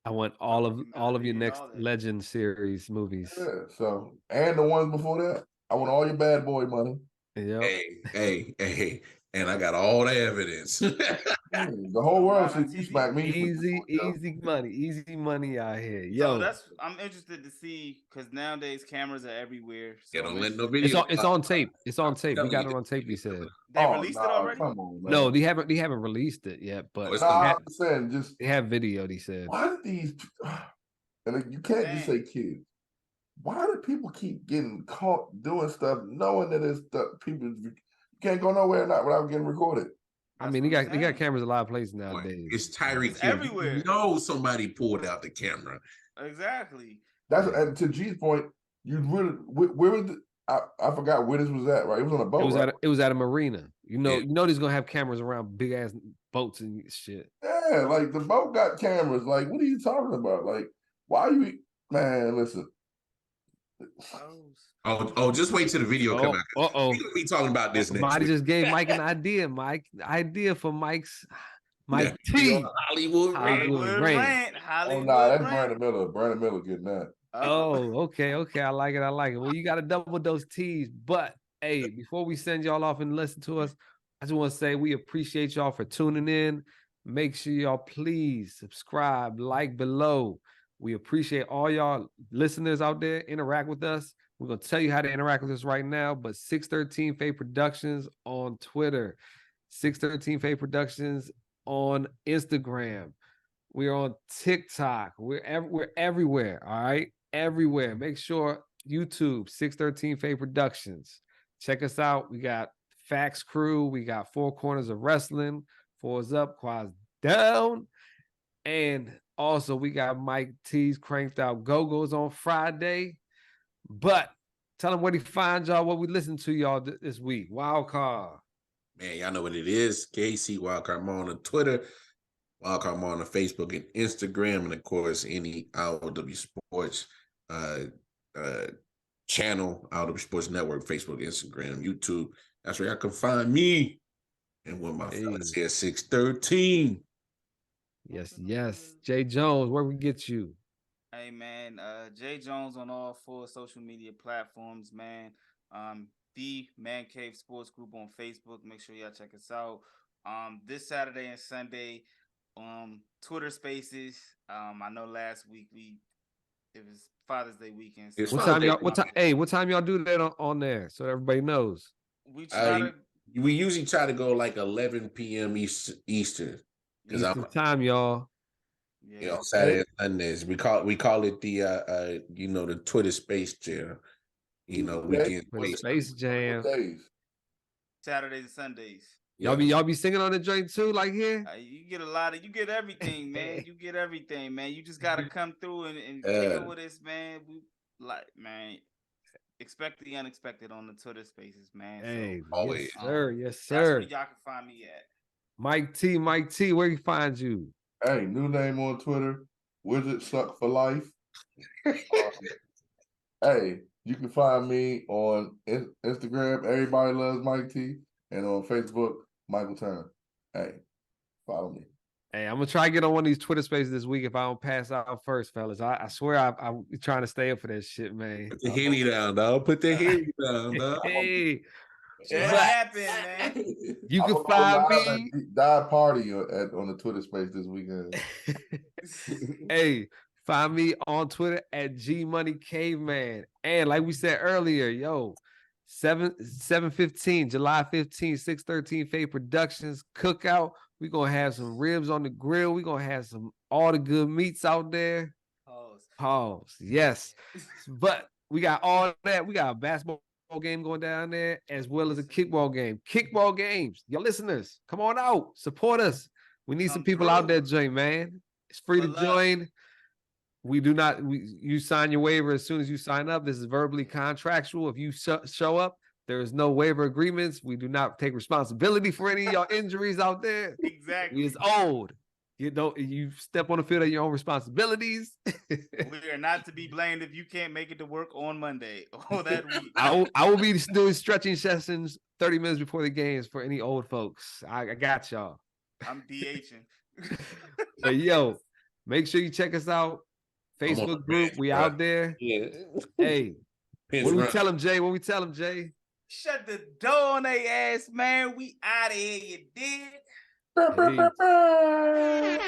I want all of your next Legend series movies. Yeah, so and the ones before that. I want all your bad boy money. Yep. Hey, and I got all the evidence. The whole world should smack me. Easy money out here. Yo, so I'm interested to see because nowadays cameras are everywhere. So yeah, don't let no video. It's on tape. It's on tape. We got it on tape. He said they released it already. Come on, man. No, they haven't released it yet. But I'm saying they have video. He said. Why did these? And you can't just say kids. Why do people keep getting caught doing stuff knowing that it's stuff people? You can't go nowhere without getting recorded. I mean, they got cameras a lot of places nowadays. It's Tyreek everywhere. You know somebody pulled out the camera. Exactly. And to G's point, you really where was I forgot where this was at, right? It was on a boat. It was at a marina. You know there's gonna have cameras around big ass boats and shit. Yeah, like the boat got cameras. Like, what are you talking about? Like, why you man, listen. Oh, just wait till the video come out. We're gonna be talking about this next Somebody week. just gave Mike an idea. Idea for Mike T. Hollywood Rant. Oh, nah, that's Brandon Miller. Brandon Miller getting that. Oh, okay. I like it. Well, you got to double those T's. But hey, before we send y'all off and listen to us, I just want to say we appreciate y'all for tuning in. Make sure y'all please subscribe, like below. We appreciate all y'all listeners out there. Interact with us. We're going to tell you how to interact with us right now, but 613 Faye Productions on Twitter, 613 Faye Productions on Instagram. We're on TikTok. We're everywhere, all right? Everywhere. Make sure YouTube, 613 Faye Productions. Check us out. We got Facts Crew. We got Four Corners of Wrestling, Fours Up, Quads Down. And also, we got Mike T's Cranked Out Go-Go's on Friday. But tell them where to find y'all, what we listen to y'all this week. Wild Card. Man, y'all know what it is. KC Wildcard More on the Twitter, Wildcard More on the Facebook and Instagram, and of course, any RW Sports channel, RW Sports Network, Facebook, Instagram, YouTube. That's where y'all can find me. And with my fellas here, 613. Yes. Jae Jones, where we get you? Hey man, Jae Jones on all 4 social media platforms, man. The Man Cave Sports Group on Facebook. Make sure y'all check us out. This Saturday and Sunday, Twitter Spaces. I know last week it was Father's Day weekend. So what time y'all do that on there so everybody knows? We usually try to go like 11 p.m. Eastern time, y'all. Yeah, Saturday and Sundays. We call it the the Twitter Space Jam. Weekend Space Jam. Saturdays and Sundays. Y'all be singing on the joint too, like here? You get everything, man. You get everything, man. You just gotta come through and kick it with us, man. Expect the unexpected on the Twitter Spaces, man. Hey, so, always. Yes, sir. That's where y'all can find me at. Mike T, where you find you? Hey, new name on Twitter, Wizard Suck for Life. Hey, you can find me on Instagram, Everybody Loves Mike T, and on Facebook, Michael Turner. Hey, follow me. Hey, I'm gonna try to get on one of these Twitter Spaces this week if I don't pass out first, fellas. I swear I'm trying to stay up for that shit, man. Put the henny down, dog. Put the henny down, dog. Hey, what happened, man? You can find me. Die party on the Twitter Space this weekend. Hey, find me on Twitter at GMoneyCaveman. And like we said earlier, 7/15, July 15th, 613 Faye Productions cookout. We're gonna have some ribs on the grill. We're gonna have all the good meats out there. Pause. Yes. But we got all that. We got a basketball game going down there, as well as a kickball game. Kickball games. Your listeners, come on out. Support us. We need some Come people out there, through. Jay, man. It's free to For love. join. You sign your waiver as soon as you sign up. This is verbally contractual. If you show up, there is no waiver agreements. We do not take responsibility for any of y'all injuries out there. Exactly. It's old. You step on the field at your own responsibilities. We are not to be blamed if you can't make it to work on Monday or that week. I will be doing stretching sessions 30 minutes before the games for any old folks. I got y'all. I'm DHing. But yo, make sure you check us out. Facebook group, we out there. Yeah. Hey, what we tell them, Jay? What we tell them, Jay? Shut the door on their ass, man. We out of here, you dig? Hey.